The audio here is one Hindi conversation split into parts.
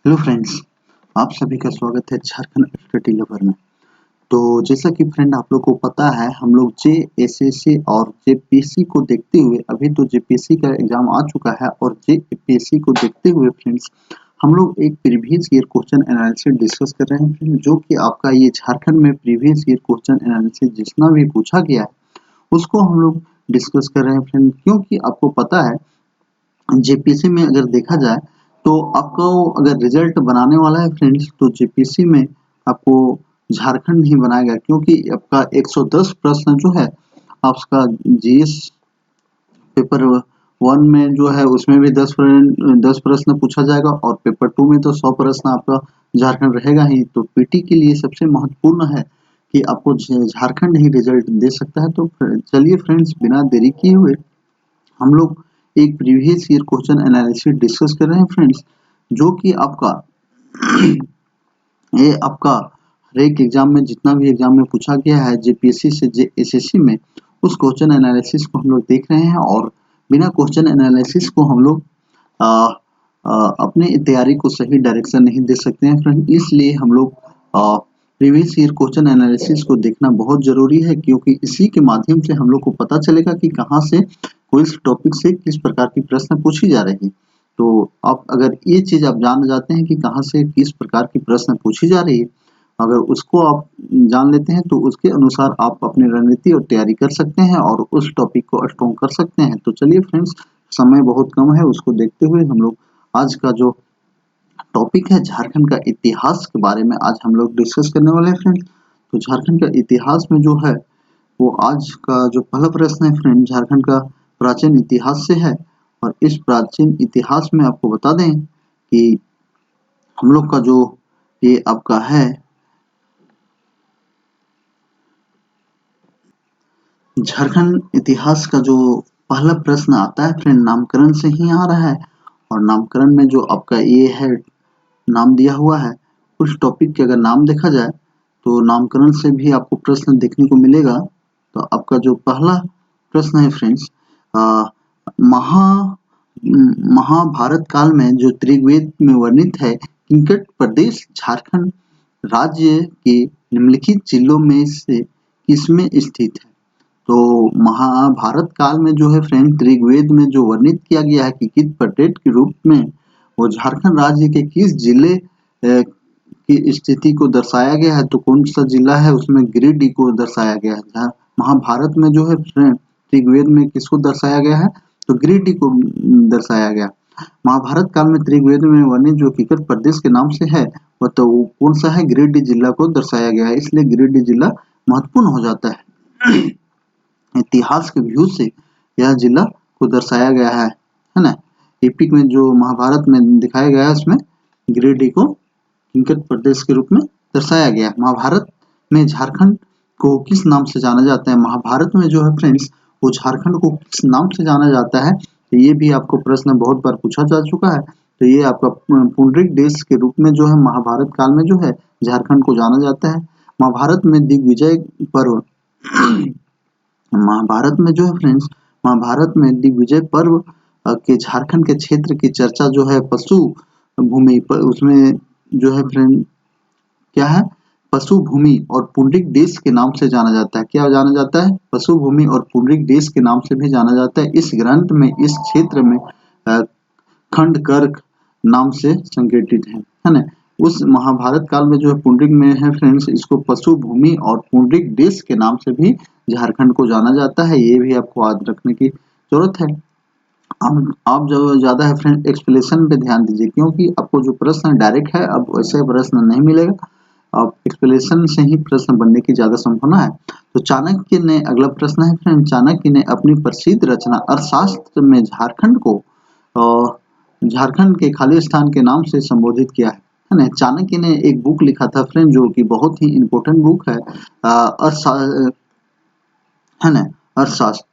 हेलो फ्रेंड्स, आप सभी का स्वागत है झारखंड स्टडी लवर में। तो जैसा कि फ्रेंड आप लोग को पता है, हम लोग जेएसएससी और जेपीएससी को देखते हुए, अभी तो जेपीएससी का एग्जाम आ चुका है और जेपीएससी को देखते हुए फ्रेंड्स हम लोग एक previous year question analysis discuss कर रहे हैं फ्रेंड, जो कि आपका ये झारखंड में प्रीवियस ईयर क्वेश्चन एनालिसिस जितना भी पूछा गया है उसको हम लोग डिस्कस कर रहे हैं फ्रेंड। क्योंकि आपको पता है जेपीएससी में अगर देखा जाए तो आपको अगर रिजल्ट बनाने वाला है फ्रेंड्स, तो जेपीएससी में आपको झारखंड ही बनाएगा, क्योंकि आपका 110 प्रश्न जो है आपका जीएस पेपर 1 में जो है उसमें भी 10 प्रश्न पूछा जाएगा और पेपर 2 में तो 100 प्रश्न आपका झारखंड रहेगा ही। तो पीटी के लिए सबसे महत्वपूर्ण है कि आपको झारखंड ही रिजल्ट दे सकता है। तो चलिए फ्रेंड्स, बिना देरी किए हुए हम लोग एक previous year question analysis discuss कर रहे हैं फ्रेंड्स, जो कि आपका ये आपका हर एक एग्जाम में, जितना भी एग्जाम में पूछा गया है जेपीएससी से जेएसएससी में, उस क्वेश्चन एनालिसिस को हम लोग देख रहे हैं। और बिना क्वेश्चन एनालिसिस को हम लोग अपने तैयारी को सही डायरेक्शन नहीं दे सकते हैं फ्रेंड। इसलिए हम लोग प्रीवियस ईयर क्वेश्चन एनालिसिस को देखना बहुत जरूरी है, क्योंकि इसी के माध्यम से हम लोग को पता चलेगा कि कहाँ से कोई टॉपिक से किस प्रकार की प्रश्न पूछी जा रही है। तो आप अगर ये चीज आप जान जाते हैं कि कहाँ से किस प्रकार की प्रश्न पूछी जा रही है, अगर उसको आप जान लेते हैं तो उसके अनुसार आप अपनी रणनीति और तैयारी कर सकते हैं और उस टॉपिक को स्ट्रॉन्ग कर सकते हैं। तो चलिए फ्रेंड्स, समय बहुत कम है, उसको देखते हुए हम लोग आज का जो टॉपिक है झारखंड का इतिहास के बारे में आज हम लोग डिस्कस करने वाले हैं फ्रेंड्स। तो झारखंड का इतिहास में जो है वो आज का जो पहला प्रश्न है फ्रेंड, झारखंड का प्राचीन इतिहास से है। और इस प्राचीन इतिहास में आपको बता दें कि हम लोग का जो ये आपका है झारखंड इतिहास का जो पहला प्रश्न आता है फ्रेंड, नामकरण से ही आ रहा है। और नामकरण में जो आपका ये है नाम दिया हुआ है, उस टॉपिक के अगर नाम देखा जाए तो नामकरण से भी आपको प्रश्न देखने को मिलेगा। तो आपका जो पहला प्रश्न है फ्रेंड्स, महा महाभारत काल में जो ऋग्वेद में वर्णित है, किंकट प्रदेश झारखंड राज्य के निम्नलिखित जिलों में से किसमें स्थित है? तो महाभारत काल में जो है फ्रेंड, ऋग्वेद में जो वर्णित किया गया है कि किस प्रदेश के रूप में वो झारखंड राज्य के किस जिले की स्थिति को दर्शाया गया है, तो कौन सा जिला है उसमें गिरिडीह को दर्शाया गया है। महाभारत में जो है फ्रेंड ऋग्वेद में किसको दर्शाया गया है, तो गिरिडीह को दर्शाया गया। महाभारत काल में ऋग्वेद में वर्णित जो किकट प्रदेश के नाम से है वह तो कौन सा है, गिरिडीह जिला को दर्शाया गया है, इसलिए गिरिडीह जिला महत्वपूर्ण हो जाता है। इतिहास के व्यू से यह जिला को दर्शाया गया है ना। एपिक में जो महाभारत में दिखाया गया है उसमें गिरिडीह को किंकट प्रदेश के रूप में दर्शाया गया। महाभारत में झारखंड को किस नाम से जाना जाता है? महाभारत में जो है फ्रेंड्स वो झारखंड को किस नाम से जाना जाता है, तो ये भी आपको प्रश्न बहुत बार पूछा जा चुका है। तो ये आपका पुंडरीक देश के रूप में जो है महाभारत काल में जो है झारखंड को जाना जाता है। महाभारत में दिग्विजय पर्व महाभारत में जो है फ्रेंड्स, महाभारत में दिग्विजय पर्व के झारखंड के क्षेत्र की चर्चा जो है पशु भूमि पर, उसमें जो है फ्रेंड क्या है, पशु भूमि और पुंडरीक देश के नाम से जाना जाता है। क्या जाना जाता है? पशु भूमि और पुंडरीक देश के नाम से भी जाना जाता है। इस ग्रंथ में इस क्षेत्र में खंडकर्क नाम से संकेतित है ना। उस महाभारत काल में जो है पुंडरीक में है फ्रेंड्स, इसको पशु भूमि और पुंडरीक देश के नाम से भी झारखंड को जाना जाता है। ये भी आपको याद रखने की जरूरत है। आप जो ज्यादा है फ्रेंड एक्सप्लेनेशन पे ध्यान दीजिए, क्योंकि आपको जो प्रश्न डायरेक्ट है अब वैसे प्रश्न नहीं मिलेगा, अब एक्सप्लेनेशन से ही प्रश्न बनने की ज्यादा संभावना है। तो चाणक्य ने, अगला प्रश्न है फ्रेंड, चाणक्य ने अपनी प्रसिद्ध रचना अर्थशास्त्र में झारखंड को झारखंड के खाली स्थान के नाम से संबोधित किया है ना। चाणक्य ने एक बुक लिखा था फ्रेंड, जो कि बहुत ही इंपॉर्टेंट बुक है, है ना, अर्थशास्त्र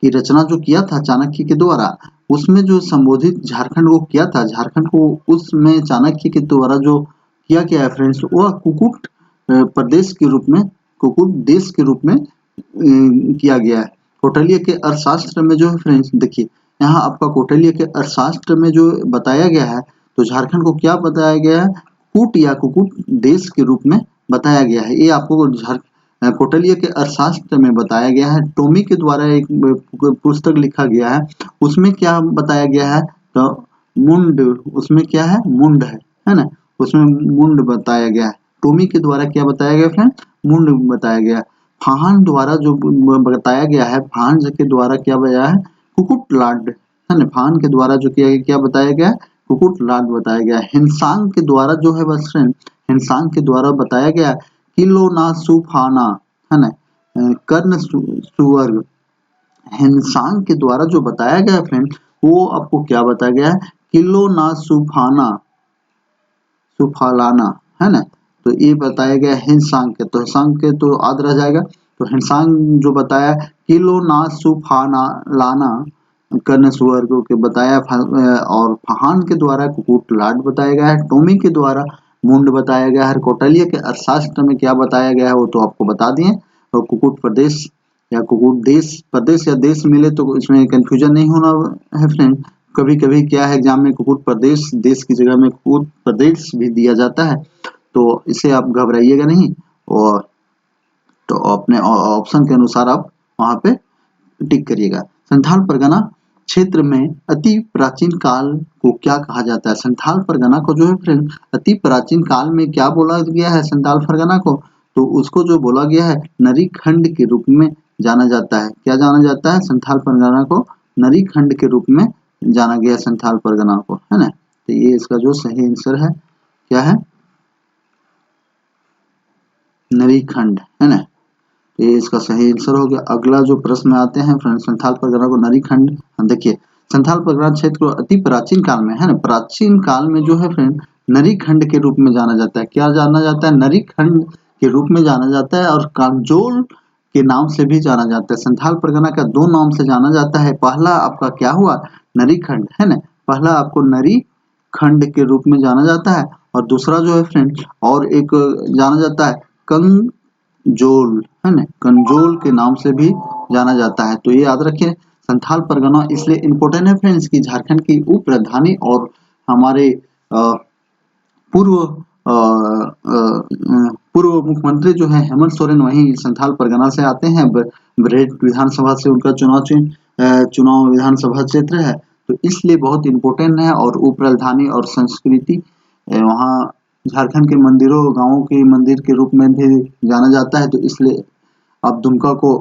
की रचना जो किया था चाणक्य के द्वारा, उसमें जो संबोधित झारखंड को किया था, झारखंड को उसमें चाणक्य के द्वारा जो किया गया है फ्रेंड्स, वह कुकुट प्रदेश के रूप में, कुकुट देश के रूप में किया गया है। कौटिल्य के अर्थशास्त्र में जो है फ्रेंड्स, देखिए यहाँ आपका कौटिल्य के अर्थशास्त्र में जो बताया गया है, तो झारखंड को क्या बताया गया है? कूट या कुकुट देश के रूप में बताया गया है। ये आपको कौटिल्य के अर्थशास्त्र में बताया गया है। टोमी के द्वारा एक पुस्तक लिखा गया है, उसमें क्या बताया गया है? तो मुंड, उसमें क्या है? मुंड है ना, उसमें मुंड बताया गया है। टोमी के द्वारा क्या बताया गया फ्रेंड? मुंड बताया गया। फाहान द्वारा जो बताया गया है, फाहान के द्वारा क्या बताया है? कुकुट लाड है ना, फाहान के द्वारा जो क्या बताया गया है? कुकुट लाड बताया गया। हिंसांग के द्वारा जो है बस फ्रेंड, हिंसांग के द्वारा बताया गया किलो ना सुफाना है ना, कर्ण सुवर्ग। हिंसांग के द्वारा जो बताया गया फ्रेंड, वो आपको क्या बताया गया है? किलो ना सुफाना सुफालाना है ना, तो ये बताया गया हिंसांग के। तो हिंसांग के तो आद रह जाएगा, तो हिंसांग जो बताया किलो ना सुफाना लाना कर्ण सुवर्ग के बताया, और फाहान के द्वारा कुकुट लाड बताया गया है। टोमी के द्वारा मुंड बताया गया है। कौटिल्य के अर्थशास्त्र में क्या बताया गया है वो तो आपको बता दिए। तो कुकुट प्रदेश या कुकुट देश, प्रदेश या देश मिले तो इसमें कंफ्यूजन नहीं होना है फ्रेंड। कभी कभी क्या है एग्जाम में कुकुट प्रदेश देश की जगह में कुकुट प्रदेश भी दिया जाता है, तो इसे आप घबराइएगा नहीं। और तो अपने ऑप्शन के अनुसार आप वहां पे टिक करिएगा। संथाल परगना क्षेत्र में अति प्राचीन काल को क्या कहा जाता है? संथाल परगना को जो है फ्रेंड अति प्राचीन काल में क्या बोला गया है? संथाल परगना को तो उसको जो बोला गया है नरी खंड के रूप में जाना जाता है। क्या जाना जाता है? संथाल परगना को नरी खंड के रूप में जाना गया संथाल परगना को, है ना। तो ये इसका जो सही आंसर है क्या है? नरी खंड, है ना। ये इसका सही आंसर हो गया। अगला जो प्रश्न आते हैं फ्रेंड, संथाल परगना को नरी खंड, देखिए संथाल परगना क्षेत्र को अति प्राचीन काल में, है ना, प्राचीन काल में जो है फ्रेंड नरी खंड के रूप में जाना जाता है। क्या जाना जाता है? नरी खंड के रूप में जाना जाता है, और कांजोल के नाम से भी जाना जाता है। संथाल परगना का दो नाम से जाना जाता है। पहला आपका क्या हुआ? नरी खंड, है ना, पहला आपको नरी खंड के रूप में जाना जाता है, और दूसरा जो है फ्रेंड और एक जाना जाता है कंजोल, है ना, कंजोल के नाम से भी जाना जाता है। तो ये याद रखिए संथाल परगना इसलिए इम्पोर्टेंट है फ्रेंड्स कि झारखंड की उप राजधानी और हमारे पूर्व पूर्व मुख्यमंत्री जो है हेमंत सोरेन वही संथाल परगना से आते हैं। ब्रेड विधानसभा से उनका चुनाव विधानसभा क्षेत्र है, तो इसलिए बहुत इम्पोर्टेंट है। और उप राजधानी और संस्कृति वहाँ झारखंड के मंदिरों गांवों के मंदिर के रूप में भी जाना जाता है, तो इसलिए आप दुमका को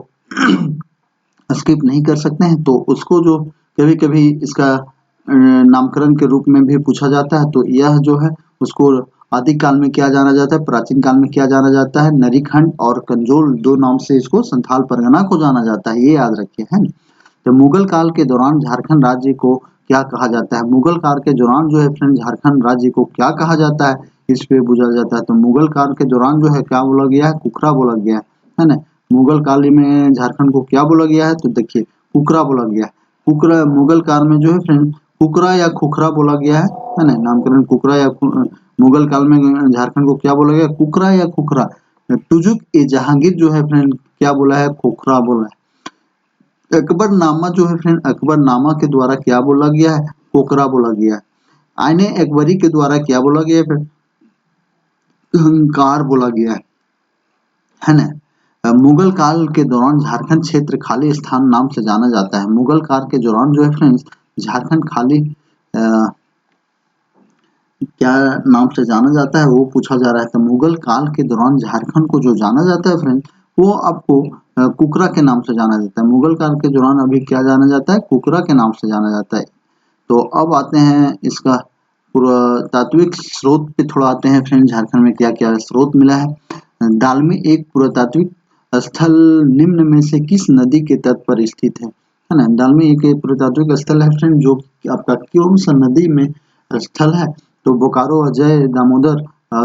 स्किप नहीं कर सकते हैं। तो उसको जो कभी कभी इसका नामकरण के रूप में भी पूछा जाता है। तो यह जो है उसको आदिकाल में क्या जाना जाता है, प्राचीन काल में क्या जाना जाता है? नरीखंड और कंजोल, दो नाम से इसको संथाल परगना को जाना जाता है, ये याद रखिए, है ना। तो मुगल काल के दौरान झारखंड राज्य को क्या कहा जाता है? मुगल काल के दौरान जो है फ्रेंड झारखंड राज्य को क्या कहा जाता है, इस पे पूछा जाता है। तो मुगल काल के दौरान जो है क्या बोला गया है? कुखरा बोला गया है ना। मुगल काल में झारखंड को क्या बोला गया है? तो देखिए कुकरा बोला गया है। कुकरा मुगल काल में जो है फ्रेंड कुकरा या खुखरा बोला गया है ना, नामकरण कुकरा या मुगल काल में झारखंड को क्या बोला गया? कुकरा या खुखरा। तुजुक ए जहांगीर जो है फ्रेंड क्या बोला है? खुखरा बोला है। अकबरनामा जो है फ्रेंड अकबरनामा के द्वारा क्या बोला गया है? कोकरा बोला गया है। आईने अकबरी के द्वारा क्या बोला गया है? हंकार बोला गया है ना। मुगल काल के दौरान झारखंड क्षेत्र खाली स्थान नाम से जाना जाता है। मुगल काल के दौरान जो है फ्रेंड्स झारखंड खाली क्या नाम से जाना जाता है वो पूछा जा रहा है। तो मुगल काल के दौरान झारखंड को जो जाना जाता है फ्रेंड वो आपको कुकरा के नाम से जाना जाता है। मुगल काल के दौरान अभी क्या जाना जाता है? कुकरा के नाम से जाना जाता है। तो अब आते हैं इसका पुरातात्विक स्रोत पे थोड़ा आते हैं फ्रेंड, झारखंड में क्या क्या स्रोत मिला है। दालमी एक पुरातात्विक स्थल निम्न में से किस नदी के तट पर स्थित है ना। दालमी एक पुरातात्विक स्थल है फ्रेंड जो आपका कौन सा नदी में स्थल है? तो बोकारो, अजय, दामोदर,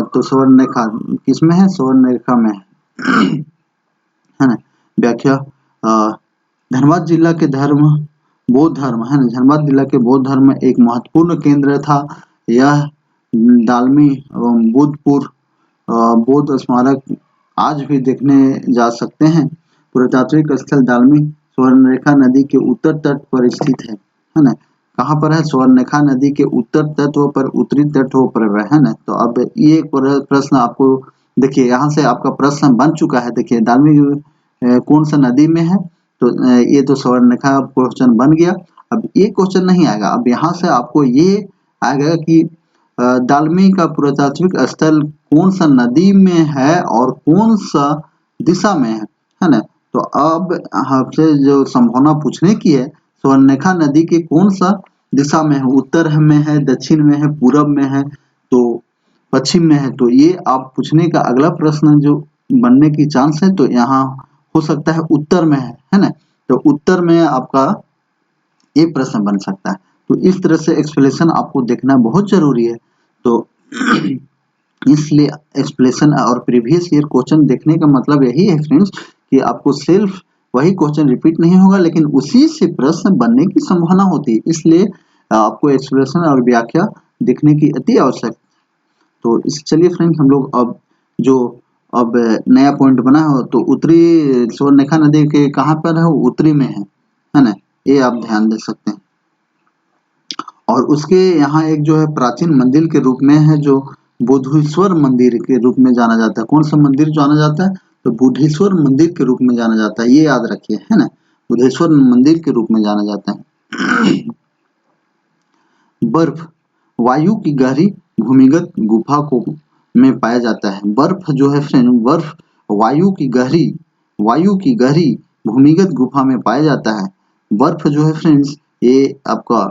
तो स्वर्णरेखा किसमें है? स्वर्णरेखा में है ना। व्याख्या धनबाद जिला के धर्म बौद्ध धर्म, है ना, धनबाद जिला के बौद्ध धर्म में एक महत्वपूर्ण केंद्र था। यह दालमी एवं बुद्धपुर बौद्ध स्मारक आज भी देखने जा सकते हैं। पुरातात्विक स्थल दालमी स्वर्णरेखा नदी के उत्तर तट पर स्थित है ना। कहाँ पर है, स्वर्णरेखा नदी के उत्तर तट पर उत्तरी तट पर है ना। तो अब ये प्रश्न आपको देखिए, यहाँ से आपका प्रश्न बन चुका है। देखिए दाल्मी कौन सा नदी में है, तो ये तो स्वर्णरेखा क्वेश्चन बन गया। अब ये क्वेश्चन नहीं आएगा, अब यहाँ से आपको ये आएगा कि दाल्मी का पुरातात्विक स्थल कौन सा नदी में है और कौन सा दिशा में है ना। तो अब आपसे जो संभावना पूछने की है, स्वर्णरेखा नदी के कौन सा दिशा में है, उत्तर में है, दक्षिण में है, पूरब में है, तो पश्चिम में है। तो ये आप पूछने का अगला प्रश्न जो बनने की चांस है, तो यहाँ हो सकता है उत्तर में है ना। तो उत्तर में आपका ये प्रश्न बन सकता है। तो इस तरह से एक्सप्लेनेशन आपको देखना बहुत जरूरी है। तो इसलिए एक्सप्लेनेशन और प्रीवियस ईयर क्वेश्चन देखने का मतलब यही है फ्रेंड्स कि आपको सिर्फ वही क्वेश्चन रिपीट नहीं होगा, लेकिन उसी से प्रश्न बनने की संभावना होती है। इसलिए आपको एक्सप्लेनेशन और व्याख्या देखने की अति आवश्यक। तो इस चलिए फ्रेंड्स, हम लोग अब नया पॉइंट बना हो, तो उत्तरी स्वर्णरेखा नदी के कहाँ पर है, उत्तरी में है ना। ये आप ध्यान दे सकते हैं। और उसके यहाँ एक जो है प्राचीन मंदिर के रूप में है, जो बुद्धेश्वर मंदिर के रूप में जाना जाता है। कौन सा मंदिर जाना जाता है, तो बुद्धेश्वर मंदिर के रूप में जाना जाता है। ये याद रखिए, है ना, बुद्धेश्वर मंदिर के रूप में जाना जाता है। बर्फ वायु की गहरी भूमिगत गुफा को में पाया जाता है। बर्फ जो है फ्रेंड, बर्फ वायु की गहरी भूमिगत गुफा में पाया जाता है। बर्फ जो है फ्रेंड्स, ये आपका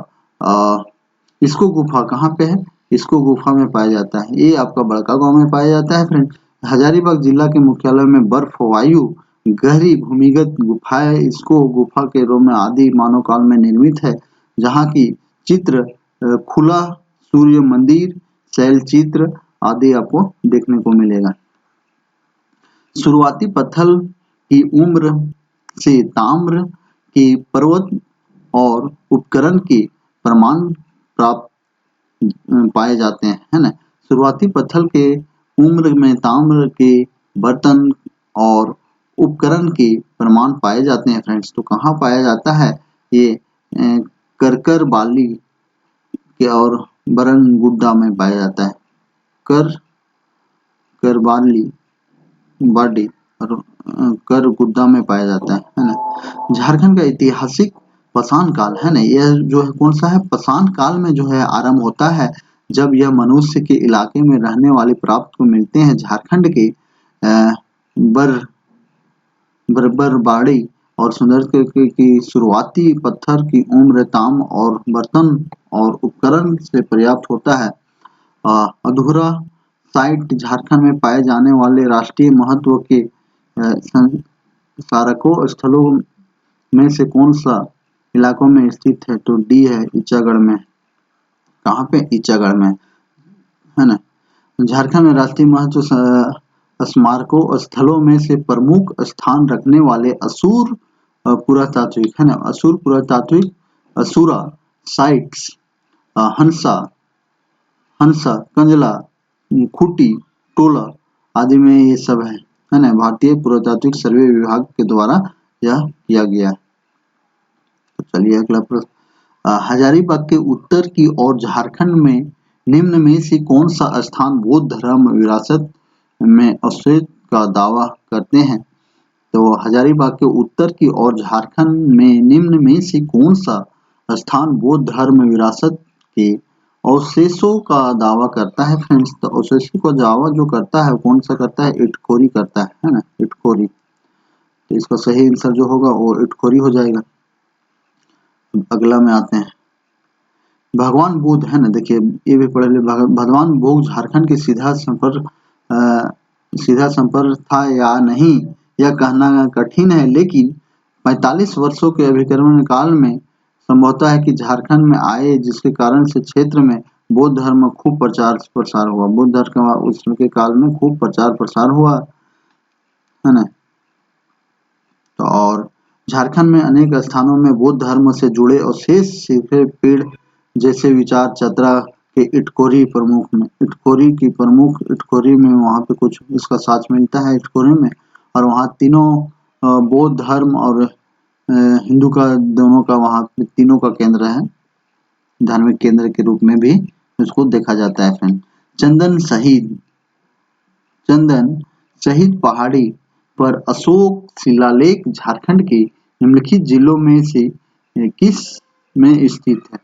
इसको गुफा कहाँ पे है, इसको गुफा में पाया जाता है। ये आपका बड़का गांव में पाया जाता है फ्रेंड। हजारीबाग जिला के मुख्यालय में बर्फ वायु गहरी भूमिगत गुफाएं इसको गुफा के रूप में आदि मानव काल में निर्मित है, जहाँ की चित्र खुला सूर्य मंदिर, शैल चित्र आदि आपको देखने को मिलेगा। शुरुआती पत्थर की उम्र से ताम्र के पर्वत और उपकरण के प्रमाण प्राप्त पाए जाते हैं, है ना। शुरुआती पत्थर के उम्र में ताम्र के बर्तन और उपकरण के प्रमाण पाए जाते हैं फ्रेंड्स। तो कहाँ पाया जाता है, ये करकर बाली के और बरनगुड्डा में पाया जाता है। करबाली बाडी और करगुड्डा में पाया जाता है ना। झारखंड का ऐतिहासिक पाषाण काल है ना, यह जो है कौन सा है, पाषाण काल में जो है आरंभ होता है, जब यह मनुष्य के इलाके में रहने वाले प्राप्त को मिलते हैं। झारखंड के बरबरबाड़ी और सुंदरगढ़ की शुरुआती पत्थर की उम्र ताम और बर्तन और उपकरण से पर्याप्त होता है। अधूरा साइट झारखंड में पाए जाने वाले राष्ट्रीय महत्व के स्मारकों स्थलों में से कौन सा इलाकों में स्थित है, तो डी है, ईचागढ़ में। कहाँ पे, ईचागढ़ में, है ना। झारखंड में राष्ट्रीय महत्व स्मारकों स्थलों में से प्रमुख स्थान रखने वाले असुर पुरातात्विक, है ना, असुर पुरातात्विक असुरा साइट्स हंसा कंजला खूटी टोला आदि में ये सब है ना। भारतीय पुरातात्विक सर्वे विभाग के द्वारा यह किया गया है। तो चलिए अगला प्रश्न, हजारीबाग के उत्तर की ओर झारखंड में निम्न में से कौन सा स्थान बौद्ध धर्म विरासत में अस्तित्व का दावा करते हैं। तो हजारीबाग के उत्तर की ओर झारखंड में निम्न में से कौन सा स्थान बौद्ध धर्म विरासत के अवशेषों का दावा करता है फ्रेंड्स। तो अवशेषों का दावा जो करता है कौन सा करता है, इटखोरी करता है ना, इटखोरी। तो इसका सही आंसर जो होगा वो इटखोरी हो जाएगा। अगला में आते हैं, भगवान बुद्ध, है ना। देखिए ये भी पढ़ ले, भगवान बुद्ध झारखंड के सीधा संपर्क था या नहीं, यह कहना कठिन है, लेकिन 45 वर्षों के अभिक्रमण काल में संभवतः है कि झारखंड में आए, जिसके कारण से क्षेत्र में बौद्ध धर्म खूब प्रचार प्रसार हुआ। बौद्ध धर्म का उसके काल में खूब प्रचार प्रसार हुआ, है ना। तो और झारखंड में अनेक स्थानों में बौद्ध धर्म से जुड़े अवशेष सीधे पेड़ जैसे विचार चतरा के इटखोरी में वहाँ पे कुछ इसका साक्ष मिलता है इटखोरी में। और वहाँ तीनों बौद्ध धर्म और हिंदू का दोनों का वहाँ पे तीनों का केंद्र है। धार्मिक केंद्र के रूप में भी उसको देखा जाता है फ्रेंड। चंदन शहीद पहाड़ी पर अशोक शिलालेख झारखंड के निम्नलिखित जिलों में से किस में स्थित है?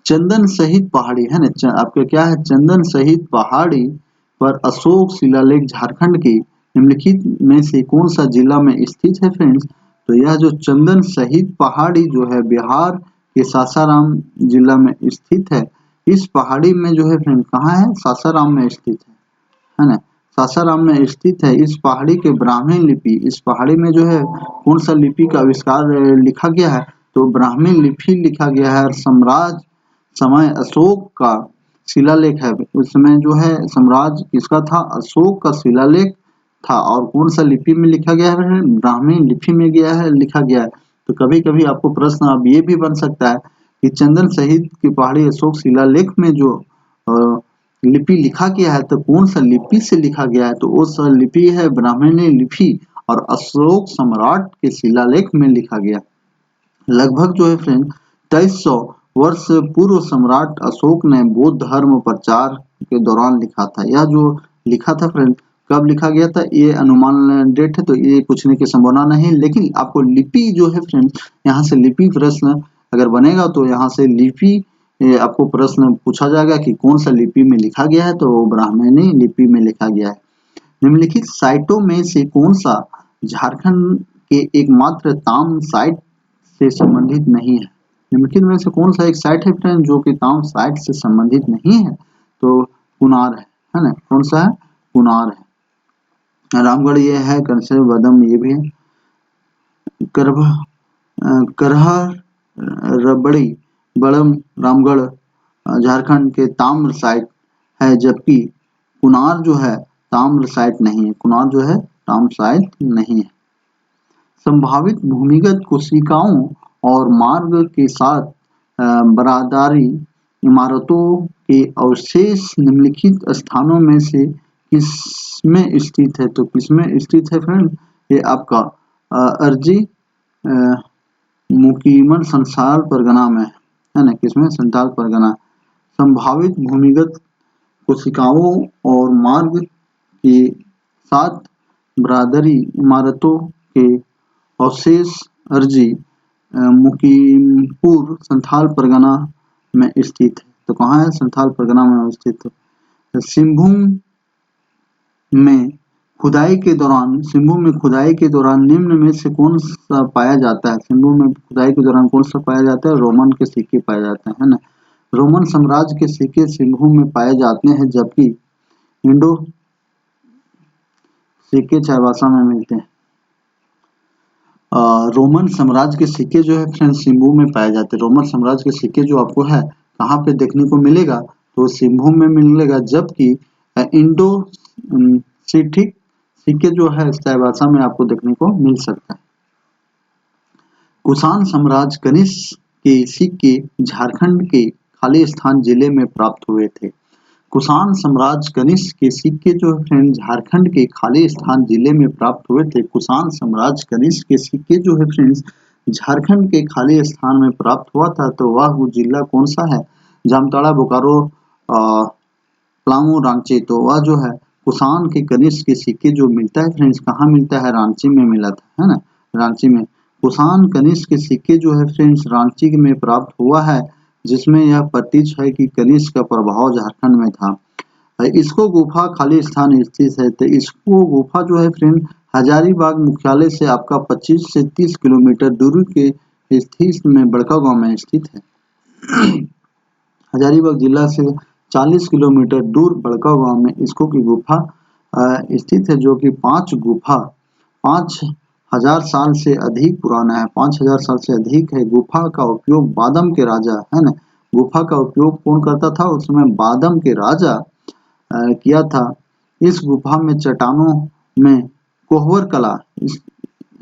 चंदन शहीद पहाड़ी है ना, आपका क्या है, चंदन शहीद पहाड़ी पर अशोक शिलालेख झारखंड के निम्नलिखित में से कौन सा जिला में स्थित है फ्रेंड्स? तो यह जो चंदन शहीद पहाड़ी जो है बिहार के सासाराम जिला में स्थित है। इस पहाड़ी में जो है फ्रेंड कहाँ है, सासाराम में स्थित है ना, सासाराम में स्थित है। इस पहाड़ी के ब्राह्मी लिपि, इस पहाड़ी में जो है कौन सा लिपि का आविष्कार लिखा गया है? तो ब्राह्मी लिपि लिखा गया है। सम्राट समय अशोक का शिलालेख है, उस समय जो है साम्राज्य किसका था, अशोक का शिलालेख था। और कौन सा लिपि में लिखा गया है, ब्राह्मी लिपि में गया है, लिखा गया है। तो कभी कभी आपको प्रश्न अब ये भी बन सकता है कि चंदन शहीद की पहाड़ी अशोक शिलालेख में जो लिपि लिखा गया है तो कौन सा लिपि से लिखा गया है? तो उस लिपि है ब्राह्मणी लिपि और अशोक सम्राट के शिलालेख में लिखा गया। लगभग जो है फ्रेंड 2300 वर्ष पूर्व सम्राट अशोक ने बौद्ध धर्म प्रचार के दौरान लिखा था। यह जो लिखा था फ्रेंड कब लिखा गया था, ये अनुमान डेट है तो ये पूछने की संभावना नहीं, लेकिन आपको लिपि जो है फ्रेंड, यहाँ से लिपि प्रश्न अगर बनेगा तो यहाँ से लिपि आपको प्रश्न पूछा जाएगा कि कौन सा लिपि में लिखा गया है, तो वो ब्राह्मणी लिपि में लिखा गया है। निम्नलिखित साइटों में से कौन सा झारखंड के एकमात्र ताम साइट से संबंधित नहीं है? निम्नलिखित में से कौन सा एक साइट है फ्रेंड जो कि ताम साइट से संबंधित नहीं है? तो कुनार है ना, कौन सा है, कुनार है। रामगढ़ ये है, कंसर बदम ये भी है, करहा रबड़ी बड़म रामगढ़ झारखंड के ताम्र साइट है, जबकि कुनार जो है ताम्र साइट नहीं है, कुनार जो है ताम्र साइट नहीं है। संभावित भूमिगत कोशिकाओं और मार्ग के साथ बरादरी इमारतों के अवशेष निम्नलिखित स्थानों में से किसमें स्थित है? तो किसमें स्थित है फ्रेंड, ये आपका अर्जी मुकीमन संसार परगना में है ना, किसमें, संथाल परगना। संभावित भूमिगत कोशिकाओं और मार्ग के साथ बरादरी इमारतों के अवशेष अर्जी मुकीमपुर संथाल परगना में स्थित है। तो कहाँ है, संथाल परगना में स्थित है। सिंहभूम में खुदाई के दौरान निम्न में से कौन सा पाया जाता है? सिंहभूम में खुदाई के दौरान कौन सा पाया जाता है? रोमन के सिक्के पाए जाते हैं, है ना। रोमन साम्राज्य के सिक्के सिंहभूम में पाए जाते हैं, जबकि इंडो सिक्के चाईबासा में मिलते हैं। रोमन साम्राज्य के सिक्के जो है फ्रेंड सिंहभूम में पाए जाते हैं। रोमन साम्राज्य के सिक्के जो आपको है कहाँ पे देखने को मिलेगा, तो सिंहभूम में मिलेगा, जबकि इंडो सिथिक सिक्के जो है चाईबासा में आपको देखने को मिल सकता है। कुषाण साम्राज्य कनिष्क के सिक्के झारखंड के खालिस्तान जिले में प्राप्त हुए थे। कुषाण साम्राज्य कनिष्क के सिक्के जो है फ्रेंड झारखंड के खालिस्तान जिले में प्राप्त हुए थे। कुषाण साम्राज्य कनिष्क के सिक्के जो है फ्रेंड्स झारखंड के खालिस्तान में प्राप्त हुआ था। तो वह जिला कौन सा है, जामताड़ा, बोकारो, पलामू, रांची। तो वह जो है कुषाण के कनिष्क के सिक्के जो मिलता है फ्रेंड्स कहाँ मिलता है, रांची में मिला था, है ना, रांची में। कुषाण कनिष्क के सिक्के जो है फ्रेंड्स रांची में प्राप्त हुआ है, जिसमें यह प्रतीत है कि कनिष्क का प्रभाव झारखंड में था। इसको गुफा खालिस्तान स्थित है। तो इसको गुफा जो है फ्रेंड हजारीबाग मुख्यालय से आपका 25 से 30 किलोमीटर दूरी के स्थित में बड़का गांव में स्थित है। हजारीबाग जिला से 40 किलोमीटर दूर बड़का गांव में इसको की गुफा स्थित है, जो कि 5,000 साल से अधिक पुराना है, 5,000 साल से अधिक है। गुफा का उपयोग बादम के राजा, है ना, गुफा का उपयोग कौन करता था उस समय, बादम के राजा किया था। इस गुफा में चट्टानों में कोहबर कला,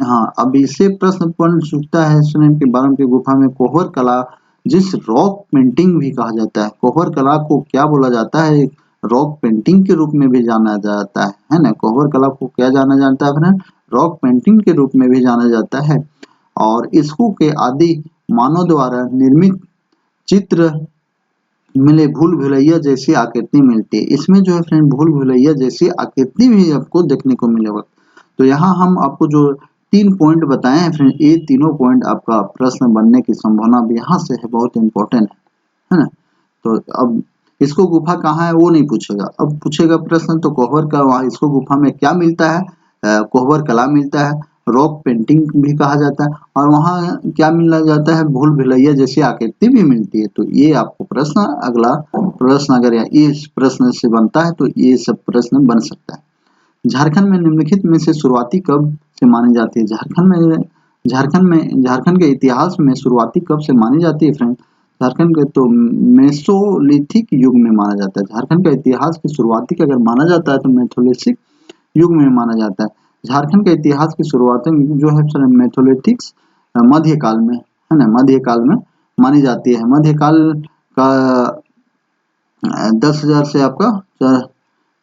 हाँ अब इससे प्रश्न बन सकता है सुनें कि बादम की गुफा में कोहबर कला, जिस रॉक पेंटिंग भी कहा जाता है, कोहबर कला को क्या बोला जाता है, रॉक पेंटिंग के रूप में भी जाना जाता है ना। कोहबर कला को क्या जाना जाता है फ्रेंड, रॉक पेंटिंग के रूप में भी जाना जाता है। और इसको के आदि मानव द्वारा निर्मित चित्र मिले भूल भुलैया जैसी आकृति मिलती है। इसमें जो है फ्रेंड भूल भुलैया जैसी आकृति भी आपको देखने को मिलेगा। तो यहाँ हम आपको जो 3 पॉइंट बताए हैं फ्रेंड, ये तीनों पॉइंट आपका प्रश्न बनने की संभावना भी यहाँ से है, बहुत इंपॉर्टेंट है ना। तो अब इसको गुफा कहाँ है वो नहीं पूछेगा, अब पूछेगा प्रश्न तो कोहबर का वहाँ इसको गुफा में क्या मिलता है, कोहबर कला मिलता है, रॉक पेंटिंग भी कहा जाता है, और वहाँ क्या मिला जाता है, भूल भुलैया जैसी आकृति भी मिलती है। तो ये आपको प्रश्न, अगला प्रश्न अगर इस प्रश्न से बनता है तो ये सब प्रश्न बन सकता है। झारखंड में निम्नलिखित में से शुरुआती कब से मानी जाती है? झारखंड के इतिहास में शुरुआती कब से मानी जाती है फ्रेंड? झारखंड के तो मेसोलिथिक युग में माना जाता है। झारखंड का इतिहास की शुरुआती का अगर माना जाता है तो मेसोलिथिक युग में माना जाता है। झारखंड के इतिहास की शुरुआत जो है मेसोलिथिक मध्यकाल में, है ना, मध्यकाल में मानी जाती है। मध्यकाल का 10,000 से आपका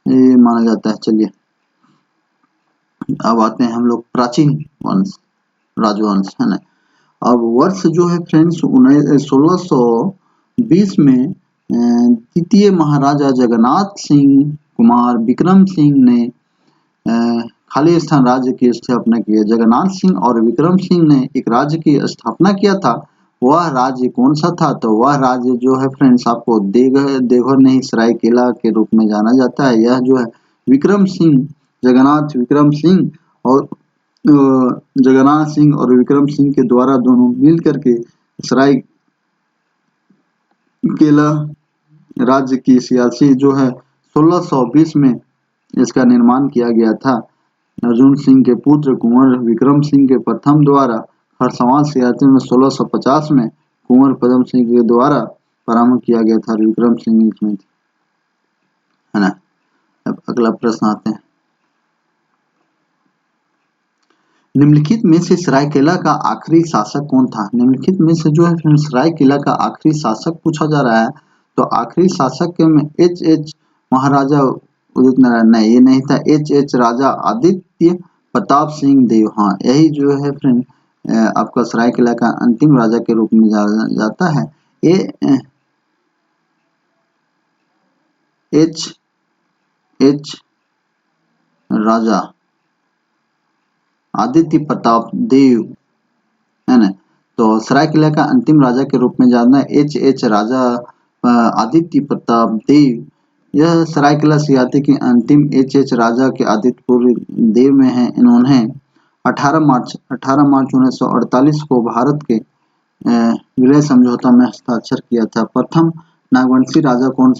ये माना जाता है। चलिए अब आते हैं हम लोग प्राचीन वंश, राजवंश, है ना। अब वर्ष जो है फ्रेंड्स 1620 में द्वितीय महाराजा जगन्नाथ सिंह कुमार विक्रम सिंह ने खालिस्तान राज्य की स्थापना की है। जगन्नाथ सिंह और विक्रम सिंह ने एक राज्य की स्थापना किया था। वह राज्य कौन सा था? तो वह राज्य जो है फ्रेंड्स आपको देवघर नहीं सरायकेला के रूप में जाना जाता है। यह जो है विक्रम सिंह, जगन्नाथ विक्रम सिंह और जगन्नाथ सिंह और विक्रम सिंह के द्वारा दोनों मिल करके सरायकेला राज्य की सियासी जो है 1620 में इसका निर्माण किया गया था। अर्जुन सिंह के पुत्र कुंवर विक्रम सिंह के प्रथम द्वारा खरसवां सियाचिन में 1650 में कुंवर पदम सिंह के द्वारा प्रारंभ किया गया था। विक्रम सिंह इसमें, है ना। अब अगला प्रश्न आते हैं, निम्नलिखित में से सरायकेला का आखिरी शासक कौन था? निम्नलिखित में से जो है सरायकेला का आखिरी शासक पूछा जा रहा है। तो आखिरी शासक के में एच महाराजा उदित नारायण, नहीं ये नहीं था, एच राजा आदित्य प्रताप सिंह देव। हाँ यही जो है फ्रेंड आपका सरायकेला का अंतिम राजा के रूप में जाना जाता है। ये एच राजा आदित्य प्रताप देव, है ना। तो सरायकेला का अंतिम राजा के रूप में जाना एच राजा आदित्य प्रताप देव। यह सरायकेला सियाती की अंतिम एच राजा के आदित्यपुर देव में है। इन्होंने 18 मार्च 1948 को भारत के विलय समझौता में हस्ताक्षर किया था। प्रथम नागवंशी राजा कौन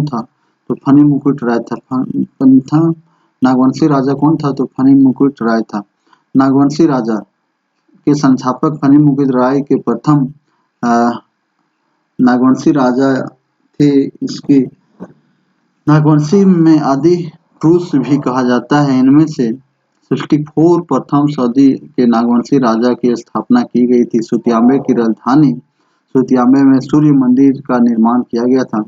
था? तो फनी मुकुट राय था। प्रथम नागवंशी राजा कौन था? तो फनी मुकुट राय था। नागवंशी राजा के संस्थापक फनी मुकुट राय के प्रथम नागवंशी राजा थे। इसके नागवंशी में आदि पुरुष भी कहा जाता है। इनमें से 64 प्रथम सदी के नागवंशी राजा की स्थापना की गई थी। सुतियाम्बे की राजधानी सुतियाम्बे में सूर्य मंदिर का निर्माण किया गया था।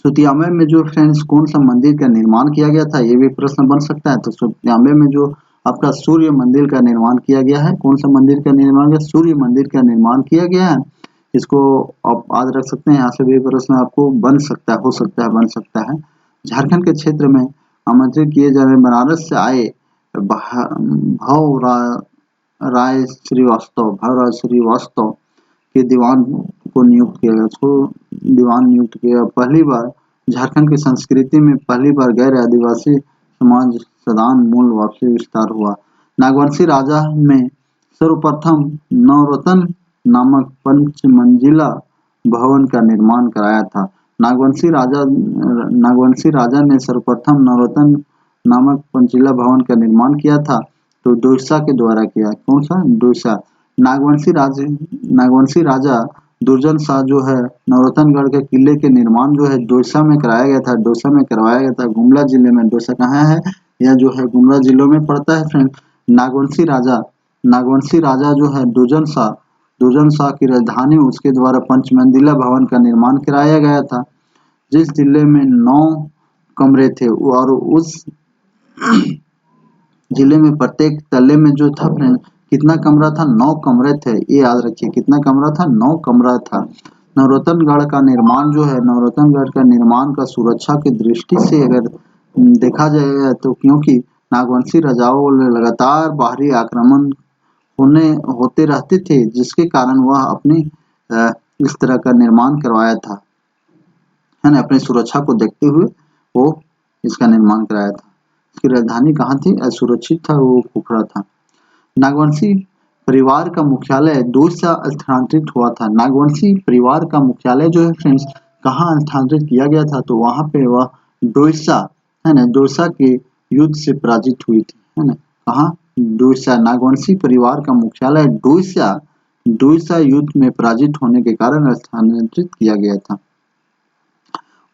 सुतियाम्बे में जो फ्रेंड्स कौन सा मंदिर का निर्माण किया गया था, ये भी प्रश्न बन सकता है। तो सुतियाम्बे में जो आपका सूर्य मंदिर का निर्माण किया गया है, कौन सा मंदिर का निर्माण किया? सूर्य मंदिर का निर्माण किया गया है। इसको आप याद रख सकते हैं, यहाँ से भी प्रश्न आपको बन सकता है, हो सकता है, बन सकता है। झारखंड के क्षेत्र में आमंत्रित किए जा रहे बनारस से आए भवराज श्रीवास्तव के दीवान को नियुक्त किया गया, उसको दीवान नियुक्त किया। पहली बार झारखंड की संस्कृति में पहली बार गैर आदिवासी समाज सदान मूल वापसी विस्तार हुआ। नागवंशी राजा में सर्वप्रथम नवरत्न नामक पंचमंजिला भवन का निर्माण कराया था। नागवंशी राजा ने सर्वप्रथम नवरत्न नामक पंचमंजिला भवन का निर्माण किया था। तो दोरसा के द्वारा किया। कौन सा? दोरसा। नागवंशी राजा दुर्जन शाह जो है नवरत्नगढ़ के किले के निर्माण जो है दोरसा में कराया गया था। दोरसा में करवाया गया था, गुमला जिले में। दोरसा कहाँ है? यह जो है गुमला जिलों में पड़ता है फ्रेंड। नागवंशी राजा जो है दुर्जन शाह की राजधानी उसके द्वारा पंचमंजिला भवन का निर्माण कराया गया था, जिस जिले में 9 कमरे थे, और उस जिले में प्रत्येक तल्ले में जो था फ्रेंड कितना कमरा था? 9 कमरे थे। ये याद रखिए, कितना कमरा था? 9 कमरा था। नवरत्नगढ़ का निर्माण जो है, नवरत्नगढ़ का निर्माण का सुरक्षा की दृष्टि से अगर देखा जाए तो क्योंकि नागवंशी राजाओं लगातार बाहरी आक्रमण होते रहते थे, जिसके कारण वह अपने इस तरह का निर्माण करवाया था, है ना, अपनी सुरक्षा को देखते हुए वो इसका निर्माण कराया था। इसकी राजधानी कहाँ थी? असुरक्षित था, वो पोखरा था। नागवंशी परिवार का मुख्यालय दोसा स्थानांतरित हुआ था। नागवंशी परिवार का मुख्यालय जो है फ्रेंड्स कहाँ स्थानांतरित किया गया था? तो वहां पे वह दोसा, है ना, दोसा के युद्ध से पराजित हुई थी, है ना। कहाँ? दोसा। नागवंशी परिवार का मुख्यालय दोसा युद्ध में पराजित होने के कारण स्थानांतरित किया गया था।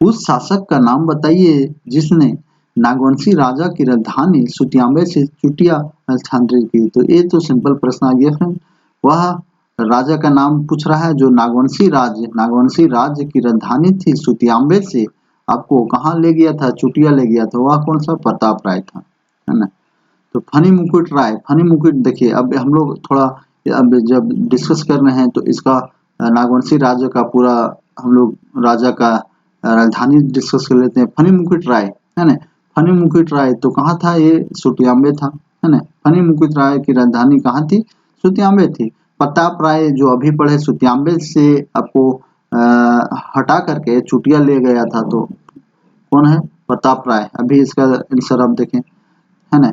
उस शासक का नाम बताइए जिसने नागवंशी राजा की राजधानी सुतियाम्बे से चुटिया स्थानांतरित की। तो ये तो सिंपल प्रश्न आ गया फ्रेंड। वह राजा का नाम पूछ रहा है जो नागवंशी राज्य की राजधानी थी सुतियाम्बे से आपको कहाँ ले गया था? चुटिया ले गया था। वह कौन सा? प्रताप राय था, है ना। तो फनी मुकुट राय, फनी मुकुट देखिए, अब हम लोग थोड़ा अब जब डिस्कस कर रहे हैं तो इसका नागवंशी राज्य का पूरा हम लोग राजा का राजधानी डिस्कस कर लेते हैं। फनी मुकुट राय, है ना। फनी मुकुट राय तो कहाँ था? ये सुतियाम्बे था, है ना। फनी मुकुट राय की राजधानी कहाँ थी? सुतियाम्बे थी। प्रताप राय जो अभी पढ़े सुतियाम्बे से आपको हटा करके चुटिया ले गया था, तो कौन है? प्रताप राय। अभी इसका आंसर आप देखें, है ना।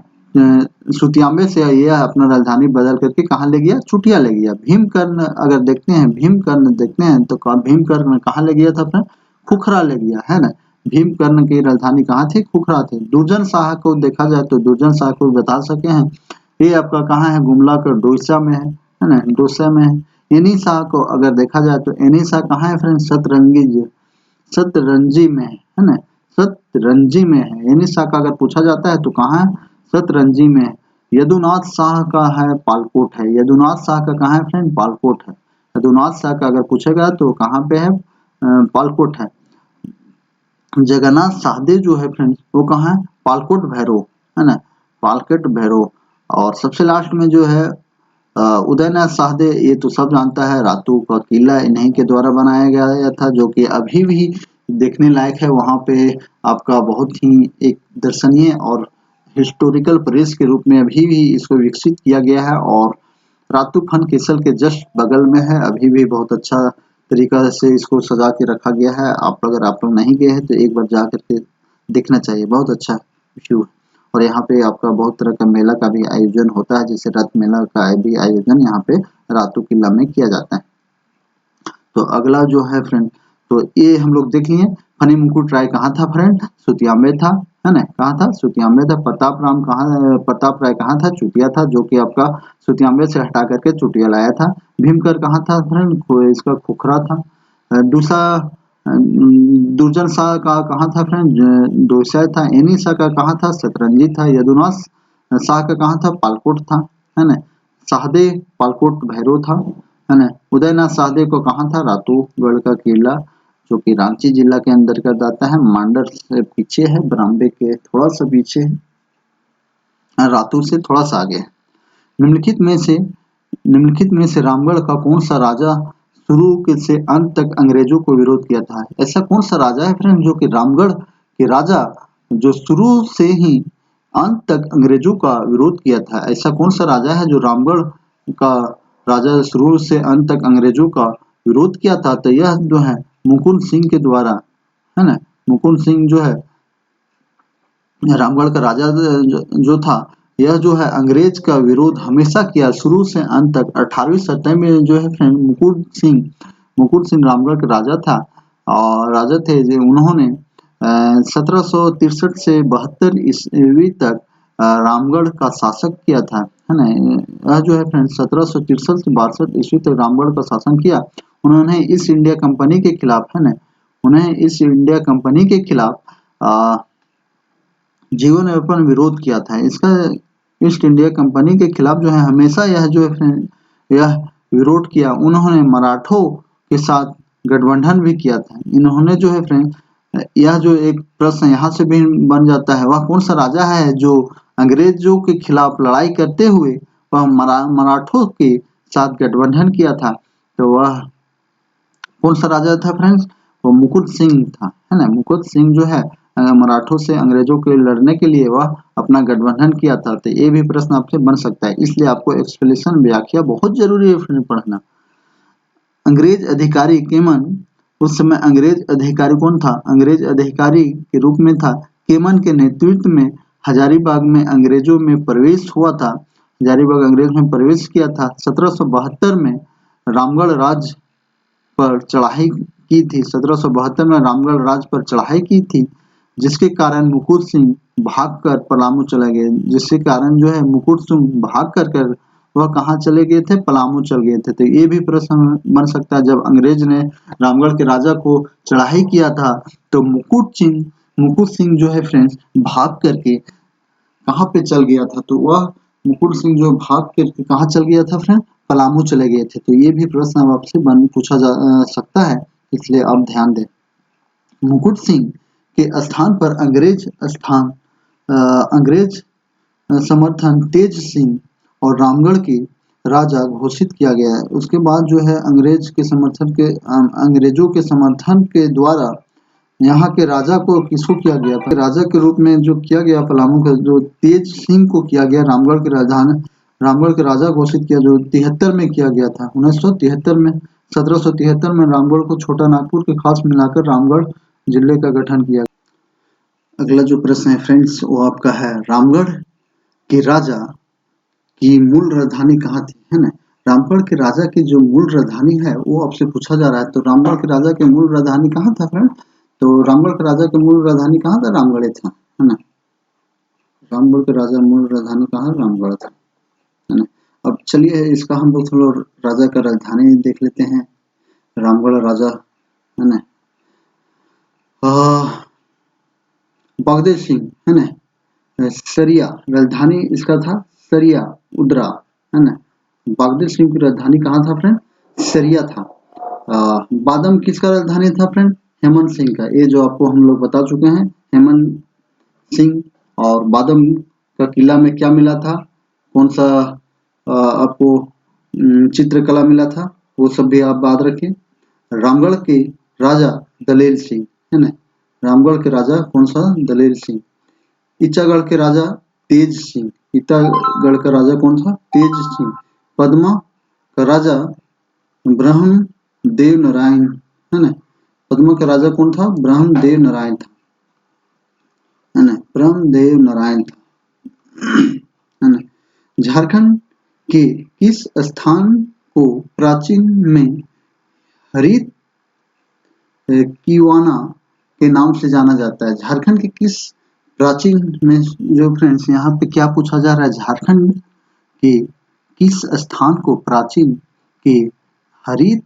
सुतियाम्बे से यह अपना राजधानी बदल करके कहाँ ले गया? चुटिया ले गया। भीमकर्ण अगर देखते हैं, भीमकर्ण देखते हैं तो भीमकर्ण कहाँ ले गया था अपना? खुखरा ले गया, है ना। भीमकर्ण की राजधानी कहाँ थी? खुखरा थी। दुर्जन शाह को देखा जाए तो दुर्जन शाह को बता सके हैं, ये आपका कहाँ है? गुमला का डोसा में है ना, डोसा में है। एनी शाह को अगर देखा जाए तो एनी शाह कहाँ है फ्रेंड? सतरंजी में है ना, सतरंजी में है। एनी शाह का अगर पूछा जाता है तो कहाँ है? सतरंजी में है। यदुनाथ शाह का है पालकोट है। यदुनाथ शाह का कहाँ है फ्रेंड? पालकोट है। यदुनाथ शाह का अगर पूछेगा तो कहाँ पे है? पालकोट है। जगन्नाथ साहदे जो है फ्रेंड्स वो कहाँ है? पालकोट भैरव, है ना, पालकोट भैरव। और सबसे लास्ट में जो है उदयनाथ साहदे, ये तो सब जानता है, रातू का किला इन्हीं के द्वारा बनाया गया था, जो कि अभी भी देखने लायक है। वहां पे आपका बहुत ही एक दर्शनीय और हिस्टोरिकल प्लेस के रूप में अभी भी इसको विकसित किया गया है, और रातू फन केसल के जस्ट बगल में है। अभी भी बहुत अच्छा तरीका से इसको सजा के रखा गया है। अगर आप लोग नहीं गए हैं तो एक बार जा करके देखना चाहिए, बहुत अच्छा व्यू है। और यहाँ पे आपका बहुत तरह का मेला का भी आयोजन होता है, जैसे रथ मेला का भी आयोजन यहाँ पे रातू किला में किया जाता है। तो अगला जो है फ्रेंड, तो ये हम लोग देख लिए। फनी मुकुट राय कहाँ था फ्रेंड? सुतियाम्बे था, है ना। कहाँ था? सुतियाम्बे था। प्रताप राय कहाँ था? चुटिया था, जो कि आपका सुतियाम्बे से हटा करके चुटिया लाया था। भीमकर कहाँ था फ्रेंड? इसका खुखरा था। दूसरा दुर्जन शाह का कहाँ था फ्रेंड? दोसा था। एनी शाह का कहाँ था? सतरंजी था। यदुनाथ शाह का कहाँ था? पालकोट था, है ना। साहदे पालकोट भैरव था, है ना। उदयनाथ साहदे को कहाँ था? रातूगढ़ का किला, जो कि रांची जिला के अंतर्गत आता है। मांडर से पीछे है, बरामबे के थोड़ा सा पीछे है, रातू से थोड़ा सा आगे है। निम्नलिखित में से रामगढ़ का कौन सा राजा शुरू से अंत तक अंग्रेजों को विरोध किया था? ऐसा कौन सा राजा है फ्रेंड जो कि रामगढ़ के राजा जो शुरू से ही अंत तक अंग्रेजों का विरोध किया था? ऐसा कौन सा राजा है जो रामगढ़ का राजा शुरू से अंत तक अंग्रेजों का विरोध किया था? तो यह जो है मुकुंद सिंह के द्वारा, है ना। मुकुंद सिंह जो है रामगढ़ का राजा जो था, यह जो है अंग्रेज का विरोध हमेशा किया शुरू से अंत तक। 18वीं सदी में जो है फ्रेंड मुकुंद सिंह रामगढ़ का राजा था, और राजा थे जो उन्होंने 1763 से 72 ईस्वी तक रामगढ़ का शासक किया था, है ना। यह जो है फ्रेंड 1763 से 62 ईस्वी तक रामगढ़ का शासन किया। उन्होंने ईस्ट इंडिया कंपनी के खिलाफ, है ना, उन्हें ईस्ट इंडिया कंपनी के खिलाफ जीवन यापन विरोध किया था। इसका ईस्ट इंडिया कंपनी के खिलाफ जो है हमेशा यह जो है यह विरोध किया। उन्होंने मराठों के साथ गठबंधन भी किया था। इन्होंने जो है फ्रेंड, यह जो एक प्रश्न यहाँ से भी बन जाता है, वह कौन सा राजा है जो अंग्रेजों के खिलाफ लड़ाई करते हुए वह मराठों के साथ गठबंधन किया था? तो वह कौन सा राजा था फ्रेंड्स? वो मुकुट सिंह था, है ना। मुकुट सिंह जो है मराठों से अंग्रेजों के लड़ने के लिए वह अपना गठबंधन किया था। तो ये भी प्रश्न आपसे बन सकता है, इसलिए आपको एक्सप्लेनेशन व्याख्या बहुत जरूरी है फ्रेंड पढ़ना। अंग्रेज अधिकारी केमन, उस समय अंग्रेज अधिकारी कौन था? अंग्रेज अधिकारी के रूप में था केमन के नेतृत्व में हजारीबाग में अंग्रेजों में प्रवेश हुआ था। हजारीबाग अंग्रेज में प्रवेश किया था। 1772 में रामगढ़ राज पर चढ़ाई की थी। 1772 में रामगढ़ राज पर चढ़ाई की थी, जिसके कारण मुकुट सिंह भागकर पलामू चले गए। जिसके कारण जो है मुकुट सिंह भाग कर वह कहाँ चले गए थे? पलामू चल गए थे। तो ये भी प्रश्न बन सकता है, जब अंग्रेज ने रामगढ़ के राजा को चढ़ाई किया था तो मुकुट सिंह जो है फ्रेंड्स भाग करके कहाँ पे चल गया था? तो वह मुकुट सिंह जो भाग करके कहाँ चल गया था फ्रेंड? पलामू चले गए थे। तो ये भी प्रश्न अब आपसे पूछा जा सकता है, इसलिए आप ध्यान दें। मुकुट सिंह के स्थान पर अंग्रेज समर्थन तेज सिंह और रामगढ़ के राजा घोषित किया गया है। उसके बाद जो है अंग्रेजों के समर्थन के द्वारा यहाँ के राजा को किसको किया गया था? राजा के रूप में जो किया गया पलामू का, जो तेज सिंह को किया गया, रामगढ़ के राजा घोषित किया, जो 73 में किया गया था। 1973 में 1773 में रामगढ़ को छोटा नागपुर के खास मिलाकर रामगढ़ जिले का गठन किया। अगला जो प्रश्न है फ्रेंड्स वो आपका है, रामगढ़ के राजा की मूल राजधानी कहाँ थी? है ना। रामगढ़ के राजा की जो मूल राजधानी है वो आपसे पूछा जा रहा है। तो रामगढ़ के राजा की मूल राजधानी कहाँ था फ्रेंड? तो रामगढ़ के राजा की मूल राजधानी कहाँ था? रामगढ़ था, है ना। रामगढ़ के राजा मूल राजधानी कहाँ? रामगढ़ था, है ना। अब चलिए इसका हम लोग थोड़ा राजा का राजधानी देख लेते हैं। रामगढ़ राजा, है ना, बागदेव सिंह, है ना। सरिया राजधानी इसका था, सरिया उदरा, है ना। बागदेव सिंह की राजधानी कहाँ था फ्रेंड? सरिया था। बादम किसका राजधानी था फ्रेंड? हेमंत सिंह का। ये जो आपको हम लोग बता चुके हैं, हेमंत सिंह और बादम का किला में क्या मिला था? कौन सा आपको चित्रकला मिला था? वो सब भी आप याद रखें। रामगढ़ के राजा दलेर सिंह, है ना। रामगढ़ के राजा कौन सा? दलेर सिंह। ईचागढ़ के राजा तेज सिंह। ईचागढ़ का राजा कौन था? तेज सिंह। पद्मा का राजा ब्रह्मदेव नारायण, है ना। पद्मा का राजा कौन था? ब्रह्मदेव नारायण था, है ना। ब्रह्मदेव नारायण था, है ना। झारखंड के किस स्थान को प्राचीन में हरित कीवाना के नाम से जाना जाता है? झारखंड के किस प्राचीन में जो फ्रेंड्स यहाँ पे क्या पूछा जा रहा है, झारखंड के किस स्थान को प्राचीन के हरित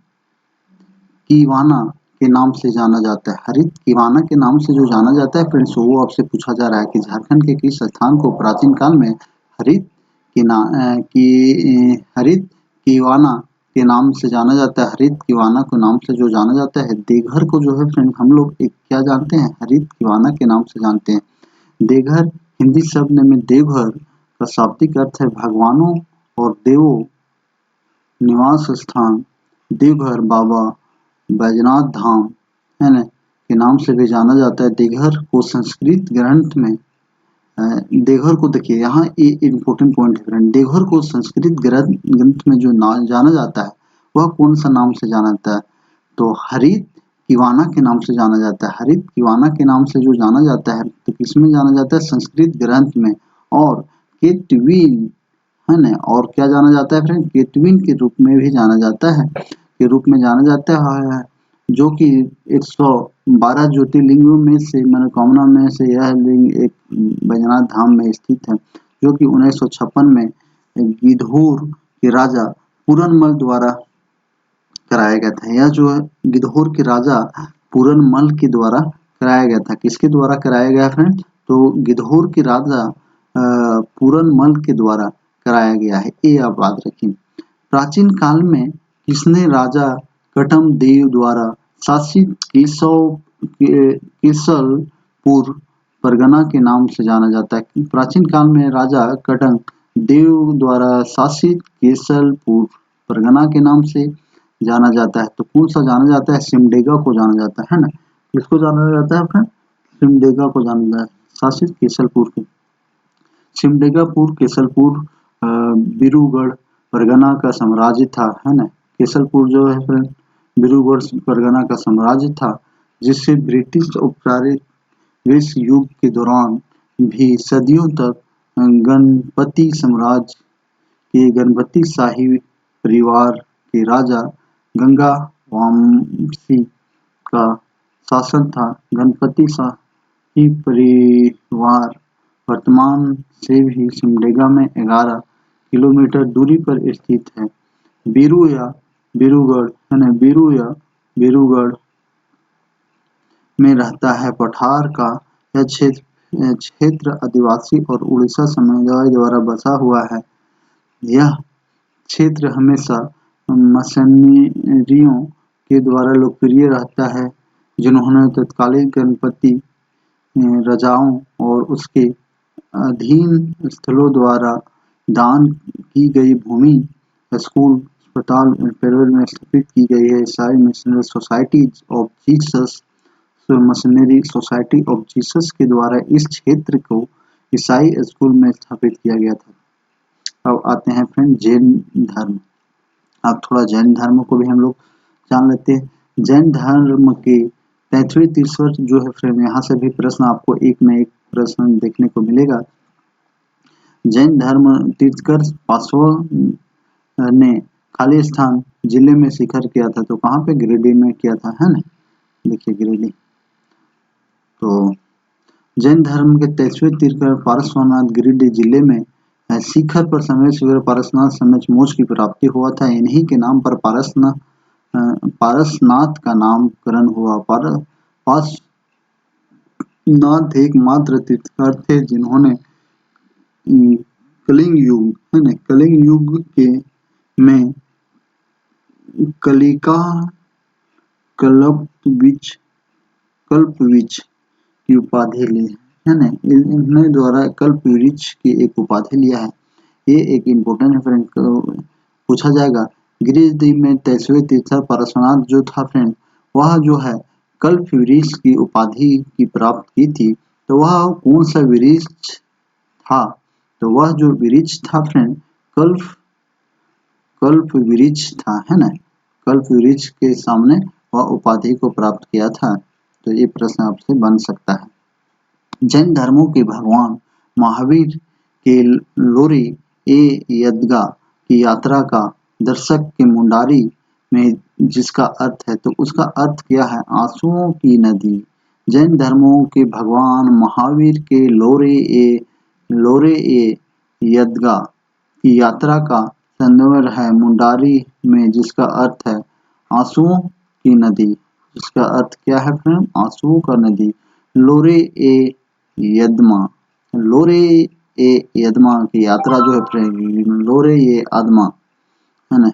कीवाना के नाम से जाना जाता है? हरित कीवाना के नाम से जो जाना जाता है फ्रेंड्स, वो आपसे पूछा जा रहा है कि झारखंड के किस स्थान को प्राचीन काल में हरित कीवाना के नाम से जाना जाता है? हरित कीवाना के नाम से जो जाना जाता है, देवघर को जो है फ्रेंड हम लोग एक क्या जानते हैं? हरित कीवाना के नाम से जानते हैं। देवघर हिंदी शब्द में देवघर का शाब्दिक अर्थ है भगवानों और देवों निवास स्थान। देवघर बाबा बैजनाथ धाम, है ना, के नाम से भी जाना जाता है। देवघर को संस्कृत ग्रंथ में देवघर को देखिए यहाँ ये इम्पोर्टेंट पॉइंट है फ्रेंड। देवघर को संस्कृत ग्रंथ में जो नाम जाना जाता है वह कौन सा नाम से जाना जाता है? तो हरित कीवाना के नाम से जाना जाता है। हरित कीवाना के नाम से जो जाना जाता है तो किसमें जाना जाता है? संस्कृत ग्रंथ में। और केटविन, है ना, और क्या जाना जाता है फ्रेंड? केटविन के रूप में भी जाना जाता है, के रूप में जाना जाता है, जो कि 112 ज्योतिर्लिंगों में से मनोकामना में से यह लिंग एक बैजनाथ धाम में स्थित है, जो कि 1956 में गिद्धौर के राजा पूरनमल द्वारा कराया गया था। यह जो है गिद्धौर के राजा पूरनमल के द्वारा कराया गया था। किसके द्वारा कराया गया फ्रेंड? तो गिद्धौर के राजा पूरनमल के द्वारा कराया गया है, ये आप याद रखें। प्राचीन काल में किसने राजा कटम देव द्वारा शासित केसलपुर परगना के नाम से जाना जाता है? प्राचीन काल में राजा कटम देव द्वारा शासित केसलपुर परगना के नाम से जाना जाता है। तो कौन सा जाना जाता है? सिमडेगा को जाना जाता है ना। किसको जाना जाता है फ्रेंड? सिमडेगा को जाना जाता है। शासित केसलपुर के सिमडेगापुर केसलपुर बीरूगढ़ परगना का साम्राज्य था, है ना। केसलपुर जो है फ्रेंड बीरूगढ़ परगना का साम्राज्य था, जिससे ब्रिटिश औपनिवेश युग के दौरान भी सदियों तक गणपति साम्राज्य के गणपति शाही परिवार के राजा गंगा वामसी का शासन था। गणपति शाही परिवार वर्तमान से भी सिमडेगा में 11 किलोमीटर दूरी पर स्थित है। बीरू या बीरूगढ़ है ना, बीरू या बीरूगढ़ में रहता है। पठार का यह क्षेत्र आदिवासी और उड़ीसा समुदाय द्वारा बसा हुआ है। यह क्षेत्र हमेशा मिशनरियों के द्वारा लोकप्रिय रहता है, जिन्होंने तत्कालीन गणपति राजाओं और उसके अधीन स्थलों द्वारा दान की गई भूमि, स्कूल, अस्पताल पेरोल में स्थापित की गई है। ईसाई missionary society of Jesus missionary society of Jesus के द्वारा इस क्षेत्र को ईसाई स्कूल में स्थापित किया गया था। अब आते हैं फ्रेंड जैन धर्म। अब थोड़ा जैन धर्म को भी हम लोग जान लेते हैं। जैन धर्म के 33वें तीर्थंकर जो है फ्रेंड, यहाँ से भी प्रश्न आपको एक न एक प्रश्न देखने को मिलेगा। जैन धर्म तीर्थंकर पार्श्व ने खाली स्थान जिले में शिखर किया था। तो कहाँ पे? गिरिडीह में किया था, है ना। देखिए गिरिडीह। तो जैन धर्म के 23वें तीर्थंकर पार्श्वनाथ गिरिडीह जिले में शिखर पर समय शिखर पारसनाथ समेत मोक्ष की प्राप्ति हुआ था। इन्हीं के नाम पर पारसनाथ का नामकरण हुआ। पारसनाथ एकमात्र तीर्थंकर थे जिन्होंने कलिंग युग है ना, कलिंग युग के में कलिका कल्पवृक्ष की उपाधि ली है ना। इन्होंने द्वारा कल्पवृक्ष की एक उपाधि लिया है। ये एक इम्पोर्टेंट है फ्रेंड, पूछा जाएगा। गिरिडीह में 23वें तीर्थंकर पार्श्वनाथ जो था फ्रेंड, वह जो है कल्पवृक्ष की उपाधि की प्राप्त की थी। तो वह कौन सा वृक्ष था? तो वह जो वृक्ष था फ्रेंड कल्प वृक्ष था, है ना। कल्प वृक्ष के सामने वह उपाधि को प्राप्त किया था। तो ये प्रश्न आपसे बन सकता है। जैन धर्मों के भगवान महावीर के लोरी ए यदगा की यात्रा का दर्शक के मुंडारी में जिसका अर्थ है, तो उसका अर्थ क्या है? आंसुओं की नदी। जैन धर्मों के भगवान महावीर के लोरे ए यदगा की यात्रा का संदर्भ है मुंडारी में जिसका अर्थ है आंसुओं की नदी। जिसका अर्थ क्या है फ्रेंड? आंसुओं का नदी। लोरे ए यदमा की यात्रा जो है फ्रेंड, लोरे ए आदमा, है ना।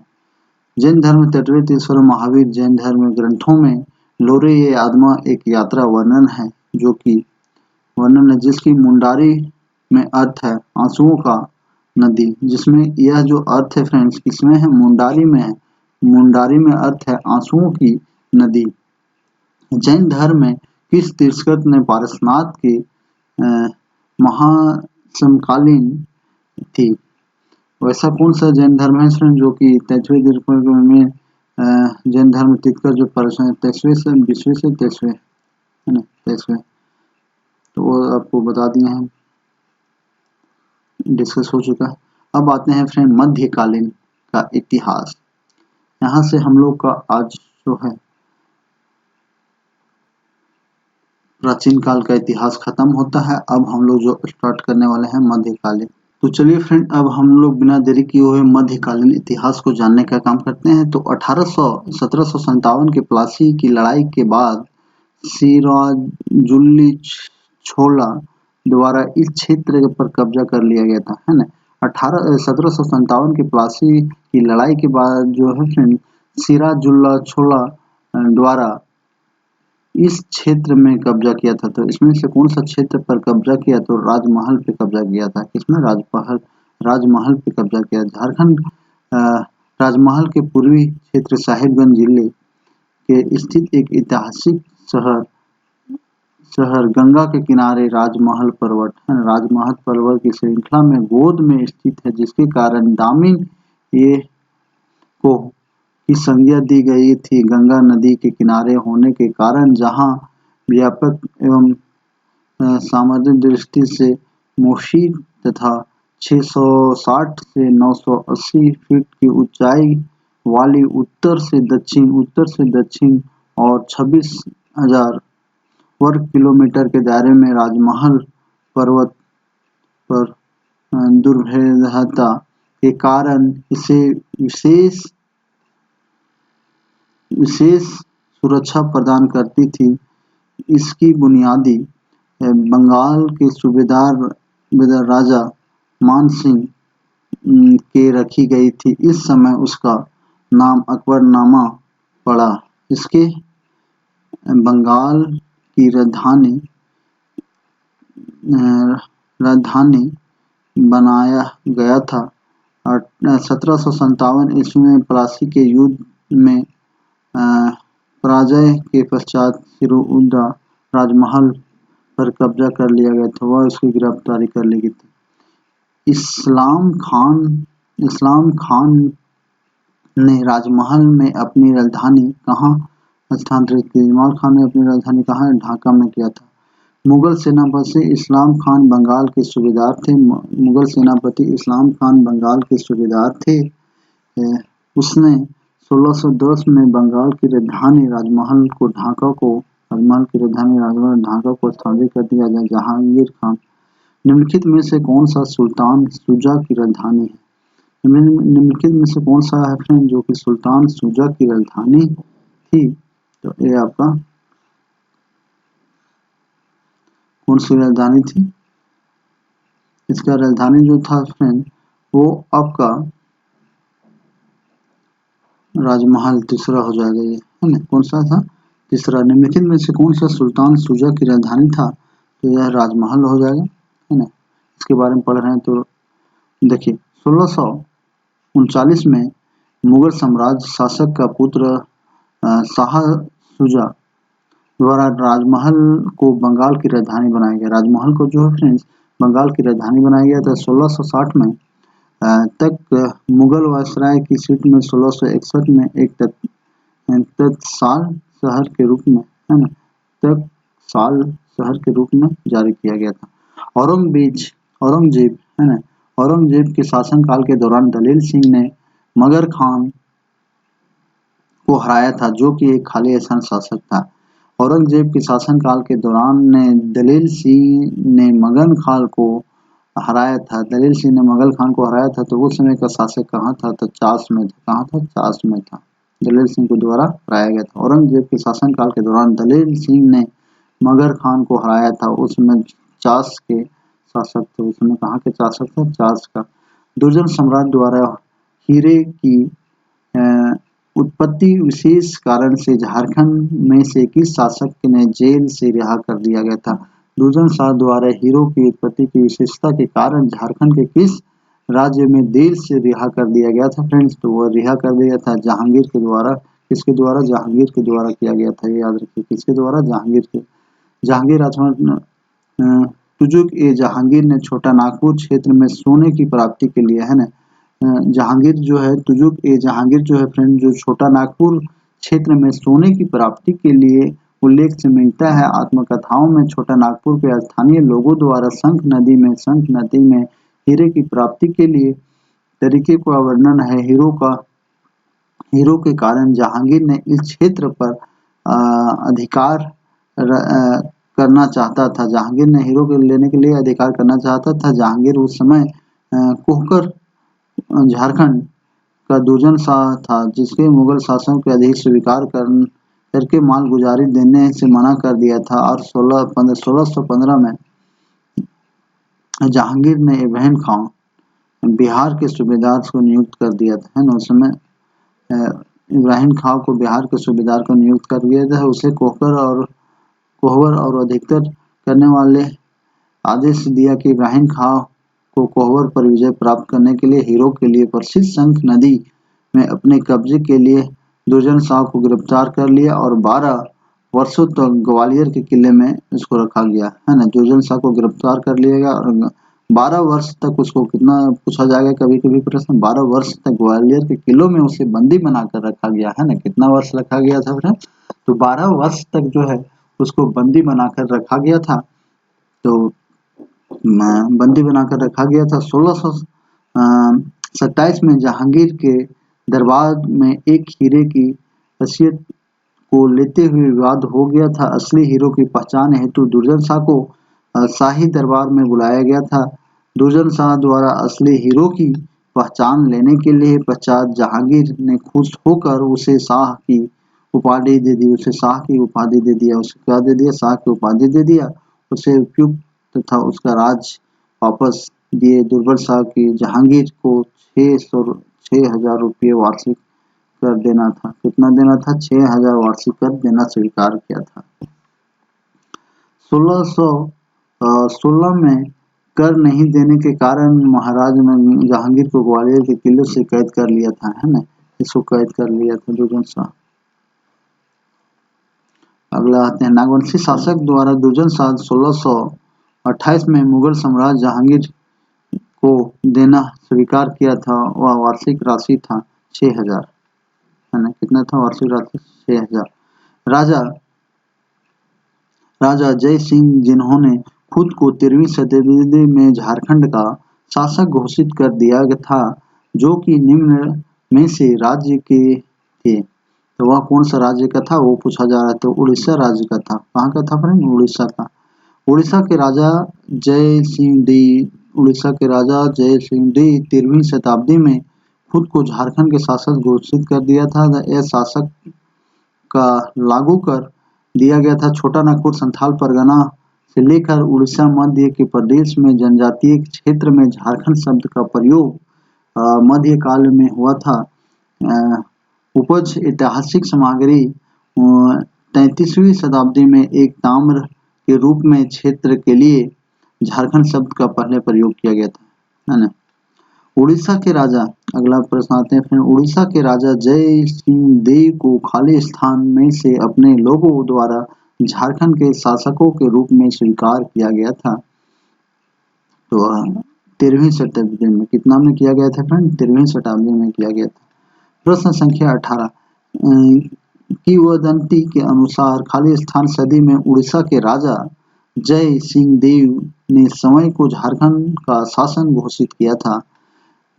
जैन धर्म 33वें तीर्थंकर महावीर जैन धर्म ग्रंथों में लोरे ए आदमा एक यात्रा वर्णन है, जो कि वर्णन है जिसकी मुंडारी में अर्थ है आंसुओं का नदी। जिसमें यह जो अर्थ है फ्रेंड्स किसमें है? मुंडारी में है। मुंडारी में अर्थ है आंसुओं की नदी। जैन धर्म में किस तीर्थंकर ने पारसनाथ के महासमकालीन थी? वैसा कौन सा जैन धर्म है फ्रेंड जो कि 23वें तीर्थंकर में जैन धर्म तीर्थंकर जो 23वें से 20वें से 23वें है ना, 23वें, तो वो आपको बता दिए हैं, डिस्कस हो चुका है। अब आते हैं फ्रेंड मध्यकालीन का इतिहास। यहाँ से हम लोग का आज जो है प्राचीन काल का इतिहास खत्म होता है। अब हम लोग जो स्टार्ट करने वाले हैं मध्यकालीन। तो चलिए फ्रेंड, अब हम लोग बिना देरी किए हुए मध्यकालीन इतिहास को जानने का काम करते हैं। तो 1757 के प्लासी की लड़ाई के बाद सिराजुल्ली छोला द्वारा इस क्षेत्र पर कब्जा कर लिया गया था, है ना। 1757 के प्लासी की लड़ाई के बाद जो है फ्रेंड सिराजुल्ला छोला द्वारा इस क्षेत्र में कब्जा किया था। तो इसमें से कौन सा क्षेत्र पर कब्जा किया? तो राजमहल पे कब्जा किया था। किसमें? राजमहल पे कब्जा किया। झारखंड राजमहल के पूर्वी क्षेत्र साहिबगंज जिले के स्थित एक ऐतिहासिक शहर शहर गंगा के किनारे राजमहल पर्वत है। राजमहल पर्वत की श्रृंखला में गोद में स्थित है, जिसके कारण दामिन ये को की संज्ञा दी गई थी। गंगा नदी के किनारे होने के कारण जहाँ व्यापक एवं सामाजिक दृष्टि से मुफीद तथा 660 से 980 फीट की ऊंचाई वाली उत्तर से दक्षिण और 26,000 वर्ग किलोमीटर के दायरे में राजमहल पर्वत पर दुर्भेद्यता के कारण इसे विशेष सुरक्षा प्रदान करती थी। इसकी बुनियादी बंगाल के सूबेदार राजा मान सिंह के रखी गई थी। इस समय उसका नाम अकबरनामा पड़ा। इसके बंगाल की राजधानी बनाया गया था। 1757 ईस्वी में प्लासी के युद्ध में पराजय के पश्चात सिराजुद्दौला राजमहल पर कब्जा कर लिया गया था। वह उसकी गिरफ्तारी कर ली गई थी। इस्लाम खान ने राजमहल में अपनी राजधानी कहाँ स्थानांतरित की? इस्माइल खान ने अपनी राजधानी कहाँ ढाका में किया था। मुगल सेनापति इस्लाम खान बंगाल के सूबेदार थे। मुगल सेनापति इस्लाम खान बंगाल के सूबेदार थे। उसने 1610 में बंगाल की राजधानी राजमहल को स्थापित कर दिया। जहांगीर खान निम्नलिखित में से कौन सा सुल्तान शुजा की राजधानी है? निम्नलिखित में से कौन सा है फ्रेंड जो कि सुल्तान शुजा की राजधानी थी? तो ये आपका कौन सी राजधानी थी? इसका राजधानी जो था फ्रेंड वो आपका राजमहल तीसरा हो जाएगा। ये है ना, कौन सा था? तीसरा। निम्नलिखित में से कौन सा सुल्तान शुजा की राजधानी था? तो यह राजमहल हो जाएगा, है ना। इसके बारे में पढ़ रहे हैं तो देखिए 1639 में मुगल साम्राज्य शासक का पुत्र शाह शुजा द्वारा राजमहल को बंगाल की राजधानी बनाया गया। राजमहल को जो है फ्रेंड्स बंगाल की राजधानी बनाया गया था। 1660 में तक मुगल वायसराय की सीट में 1661 में एक तत्साल शहर के रूप में, है ना, तत्साल शहर के रूप में जारी किया गया था। औरंगजेब, है ना, औरंगजेब के शासनकाल के दौरान दलील सिंह ने मगर खान को हराया था, जो कि एक खालिस्तान शासक था। औरंगजेब के शासनकाल के दौरान दलील सिंह ने मगन खान को हराया था। दलील सिंह ने मुगल खान को हराया था। तो उस समय का शासक कहाँ था? तो चास में था। कहाँ था? चास में था। दलील सिंह को द्वारा हराया गया था। औरंगजेब के शासनकाल के दौरान दलील सिंह ने मगर खान को हराया था। उसमें चास के शासक थे। उसमें कहाँ के शासक थे? चास का। दुर्जन सम्राट द्वारा हीरे की उत्पत्ति विशेष कारण से झारखंड में से किस शासक ने जेल से रिहा कर दिया गया था? दुर्जन शाह द्वारा हीरो की उत्पत्ति की विशेषता के कारण झारखंड के किस राज्य में जेल से रिहा कर दिया गया था फ्रेंड्स? तो वह रिहा कर दिया था जहांगीर के द्वारा। किसके द्वारा? जहांगीर के द्वारा किया गया था। ये याद रखिए, किसके द्वारा? जहांगीर के। जहांगीर राजकुमार तुजुक ए जहांगीर ने छोटा नागपुर क्षेत्र में सोने की प्राप्ति के लिए, है ना, जहांगीर जो है तुजुक ए जहांगीर जो है फ्रेंड जो छोटा नागपुर क्षेत्र में सोने की प्राप्ति के लिए उल्लेख से मिलता है। आत्मकथाओं में छोटा नागपुर के स्थानीय लोगों द्वारा शंख नदी में हीरे की प्राप्ति के लिए तरीके का वर्णन है। हीरो के कारण जहांगीर ने इस क्षेत्र पर अधिकार करना चाहता था। जहांगीर ने हीरो के लेने के लिए अधिकार करना चाहता था। जहांगीर उस समय कोहकर झारखंड का दुर्जन शाह था, जिसके मुगल शासकों के अधीन स्वीकार करके मालगुजारी देने से मना कर दिया था। और 1615 में जहांगीर ने इब्राहिम खान बिहार के सूबेदार को नियुक्त कर दिया था, है ना। उस समय इब्राहिम खान को बिहार के सूबेदार को नियुक्त कर दिया था। उसे कोहबर और अधिकतर करने वाले आदेश दिया कि इब्राहिम खान को कोहबर पर विजय प्राप्त करने के लिए हीरो के लिए प्रसिद्ध शंख नदी में अपने कब्जे के लिए दुर्जन शाह को गिरफ्तार कर लिया और 12 वर्षों तक ग्वालियर के किले में इसको रखा गया, है ना। दुर्जन शाह को गिरफ्तार कर लिया गया और 12 वर्ष तक उसको, कितना पूछा जाएगा कभी कभी प्रश्न, 12 वर्ष तक ग्वालियर के किलों में उसे बंदी बनाकर रखा गया, है ना। कितना वर्ष रखा गया था फ्रेंड? तो 12 वर्ष तक जो है उसको बंदी बनाकर रखा गया था। तो बंदी बनाकर रखा गया था। 1627 में जहांगीर के दरबार में एक हीरे की हैसियत को लेते हुए विवाद हो गया था। असली हीरो की पहचान हेतु दुर्जन शाह को शाही दरबार में बुलाया गया था। दुर्जन शाह द्वारा असली हीरो की पहचान लेने के लिए पश्चात जहांगीर ने खुश होकर उसे शाह की उपाधि दे दी। उसे शाह की उपाधि दे दिया। उसे क्या दे दिया? शाह की उपाधि दे दिया। उसे उपयुक्त तथा उसका राज वापस दिए। दुर्जन शाह की जहांगीर को 6,000 रुपये वार्षिक कर देना था। कितना देना था? 6,000 वार्षिक कर देना स्वीकार किया था। 1616 में कर नहीं देने के कारण महाराज ने जहांगीर को ग्वालियर के किले से कैद कर लिया था, है ना। इसको कैद कर लिया था दुर्जन शाह। अगला आते हैं, नागवंशी शासक द्वारा दुर्जन शाह 1628 में मुगल सम्राट जहांगीर को देना स्वीकार किया था। वह वार्षिक राशि था 6,000, है ना। कितना था वार्षिक राशि? 6,000। राजा जय सिंह, जिन्होंने खुद को 13वीं शताब्दी में झारखंड का शासक घोषित कर दिया था, जो कि निम्न में से राज्य के थे। तो वह कौन सा राज्य का था वो पूछा जा रहा है। तो उड़ीसा राज्य का था। कहाँ का था फ्रेंड? उड़ीसा का। उड़ीसा के राजा जय सिंह डी उड़ीसा के राजा जय सिंह डी 13वीं शताब्दी में खुद को झारखंड के शासक घोषित कर दिया था। यह शासक का लागू कर दिया गया था। छोटा नागपुर संथाल परगना से लेकर उड़ीसा मध्य के प्रदेश में जनजातीय क्षेत्र में झारखंड शब्द का प्रयोग मध्यकाल में हुआ था। उपज ऐतिहासिक सामग्री 33वीं शताब्दी में एक ताम्र के रूप में क्षेत्र के लिए झारखंड शब्द का पहले प्रयोग किया गया था, है ना। उड़ीसा के राजा, अगला प्रश्न आते हैं फिर, उड़ीसा के राजा जय सिंह देव को खाली स्थान में से अपने लोगों द्वारा झारखंड के शासकों के रूप में स्वीकार किया गया था। तो 13वीं शताब्दी में कितना में किया गया था फ्रेंड? 13वीं शताब्दी में किया गया था। प्रश्न संख्या 18 किंवदंती के अनुसार खाली स्थान सदी में उड़ीसा के राजा जय सिंह देव ने समय को झारखंड का शासन घोषित किया था।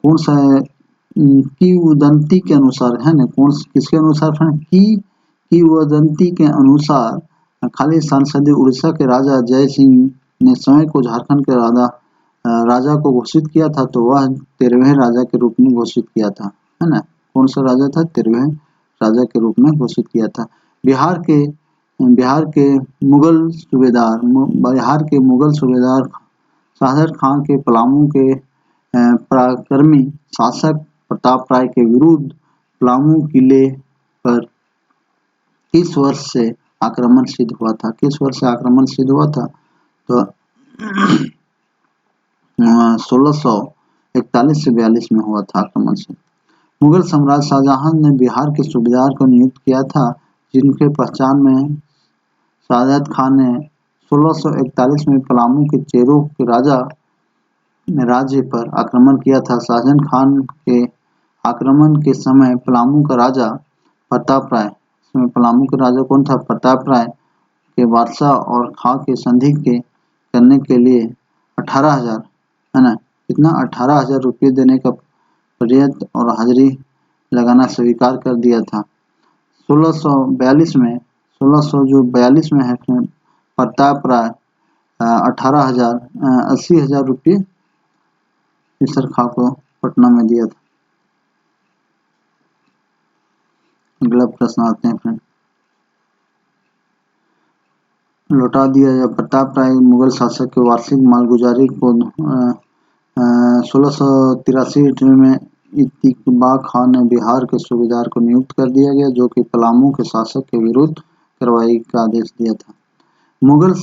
कौन सा है? किंवदंती के अनुसार, है ना। कौन किसके अनुसार फ्रेंड? किंवदंती के अनुसार खाली स्थान सदी उड़ीसा के राजा जय सिंह ने समय को झारखंड के राजा को घोषित किया था। तो वह 13वें राजा के रूप में घोषित किया था, है ना। कौन सा राजा था? 13वें राजा के रूप में घोषित किया था। बिहार के मुगल सूबेदार शाहजहां खान के पलामू के पराक्रमी शासक प्रताप राय के विरुद्ध पलामू किले पर किस वर्ष से आक्रमण सिद्ध हुआ था? किस वर्ष से आक्रमण सिद्ध हुआ था? तो 1641 से 42 में हुआ था आक्रमण से। मुगल सम्राट शाहजहां ने बिहार के सूबेदार को नियुक्त किया था, जिनके पहचान में शाहजहां खान ने 1641 में पलामू के चेरों के राज्य पर आक्रमण किया था। शाहजहां खान के आक्रमण के समय पलामू का राजा प्रताप राय, इसमें पलामू का राजा कौन था? प्रताप राय के बादशाह और खां के संधि के करने के लिए 18,000, है ना। कितना? 18,000 रुपये देने का प्रयत्न और हाजिरी लगाना स्वीकार कर दिया था। 1642 में है प्रताप राय 80,000 रुपये इसर खां को पटना में दिया था। अगला प्रश्न आते हैं फ्रेंड, लौटा दिया या प्रताप राय मुगल शासक के वार्षिक मालगुजारी को 1683 में इतिकबा खान ने बिहार के सूबेदार को नियुक्त कर दिया गया, जो कि पलामू के शासक के विरुद्ध कार्रवाई का आदेश दिया था। मुगल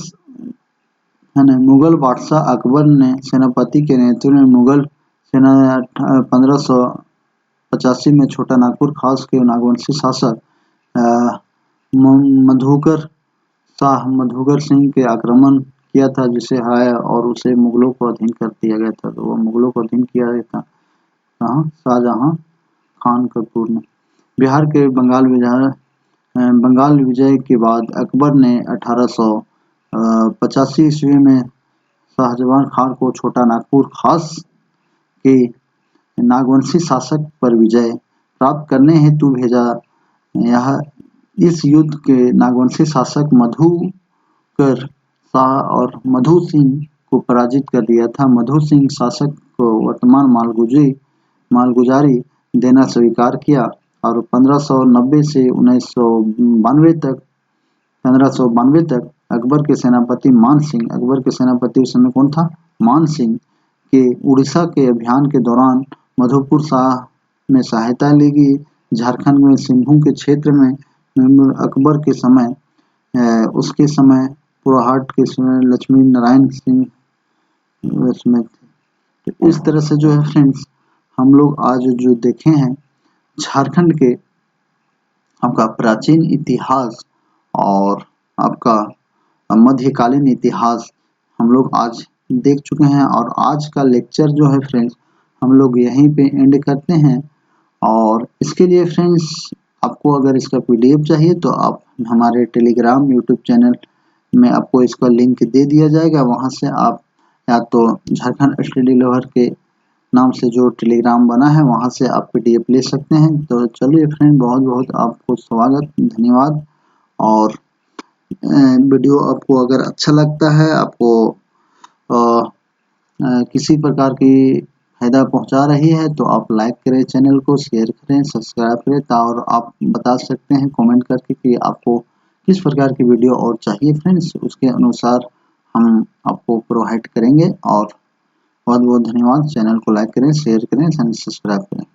बादशाह अकबर ने सेनापति के नेतृत्व में मुगल सेना 1550 85 में छोटा नागपुर खास के नागवंशी शासक मधुकर सिंह के आक्रमण किया था, जिसे हराया और उसे मुगलों को अधीन कर दिया गया था। तो वो मुगलों को अधीन किया गया था कहाँ? शाहजहां खान कपूर ने। बिहार के बंगाल विजय के बाद अकबर ने 1885 ईस्वी में शाहजहां खान को छोटा नागपुर खास के नागवंशी शासक पर विजय प्राप्त करने हेतु भेजा। यह इस युद्ध के नागवंशी शासक मधुकर शाह और मधु सिंह को पराजित कर दिया था। मधु सिंह शासक को वर्तमान मालगुजारी देना स्वीकार किया और 1590 से 1592 तक अकबर के सेनापति उस समय कौन था? मान सिंह के उड़ीसा के अभियान के दौरान मधुपुर शाह में सहायता लेगी। झारखंड में सिंहभूम के क्षेत्र में अकबर के समय उसके समय पुराहाट के समय लक्ष्मी नारायण सिंह उसमें थे। तो इस तरह से जो है फ्रेंड्स, हम लोग आज जो देखे हैं झारखंड के आपका प्राचीन इतिहास और आपका मध्यकालीन इतिहास हम लोग आज देख चुके हैं। और आज का लेक्चर जो है फ्रेंड्स, हम लोग यहीं पे एंड करते हैं। और इसके लिए फ्रेंड्स, आपको अगर इसका PDF चाहिए तो आप हमारे टेलीग्राम यूट्यूब चैनल में आपको इसका लिंक दे दिया जाएगा। वहां से आप या तो झारखंड स्टडी लवर के नाम से जो टेलीग्राम बना है वहां से आप PDF ले सकते हैं। तो चलिए फ्रेंड, बहुत बहुत आपको स्वागत, धन्यवाद। और वीडियो आपको अगर अच्छा लगता है, आपको किसी प्रकार की फायदा पहुंचा रही है, तो आप लाइक करें, चैनल को शेयर करें, सब्सक्राइब करें। और आप बता सकते हैं कमेंट करके कि आपको किस प्रकार की वीडियो और चाहिए फ्रेंड्स, उसके अनुसार हम आपको प्रोवाइड करेंगे। और बहुत बहुत धन्यवाद। चैनल को लाइक करें, शेयर करें, सब्सक्राइब करें।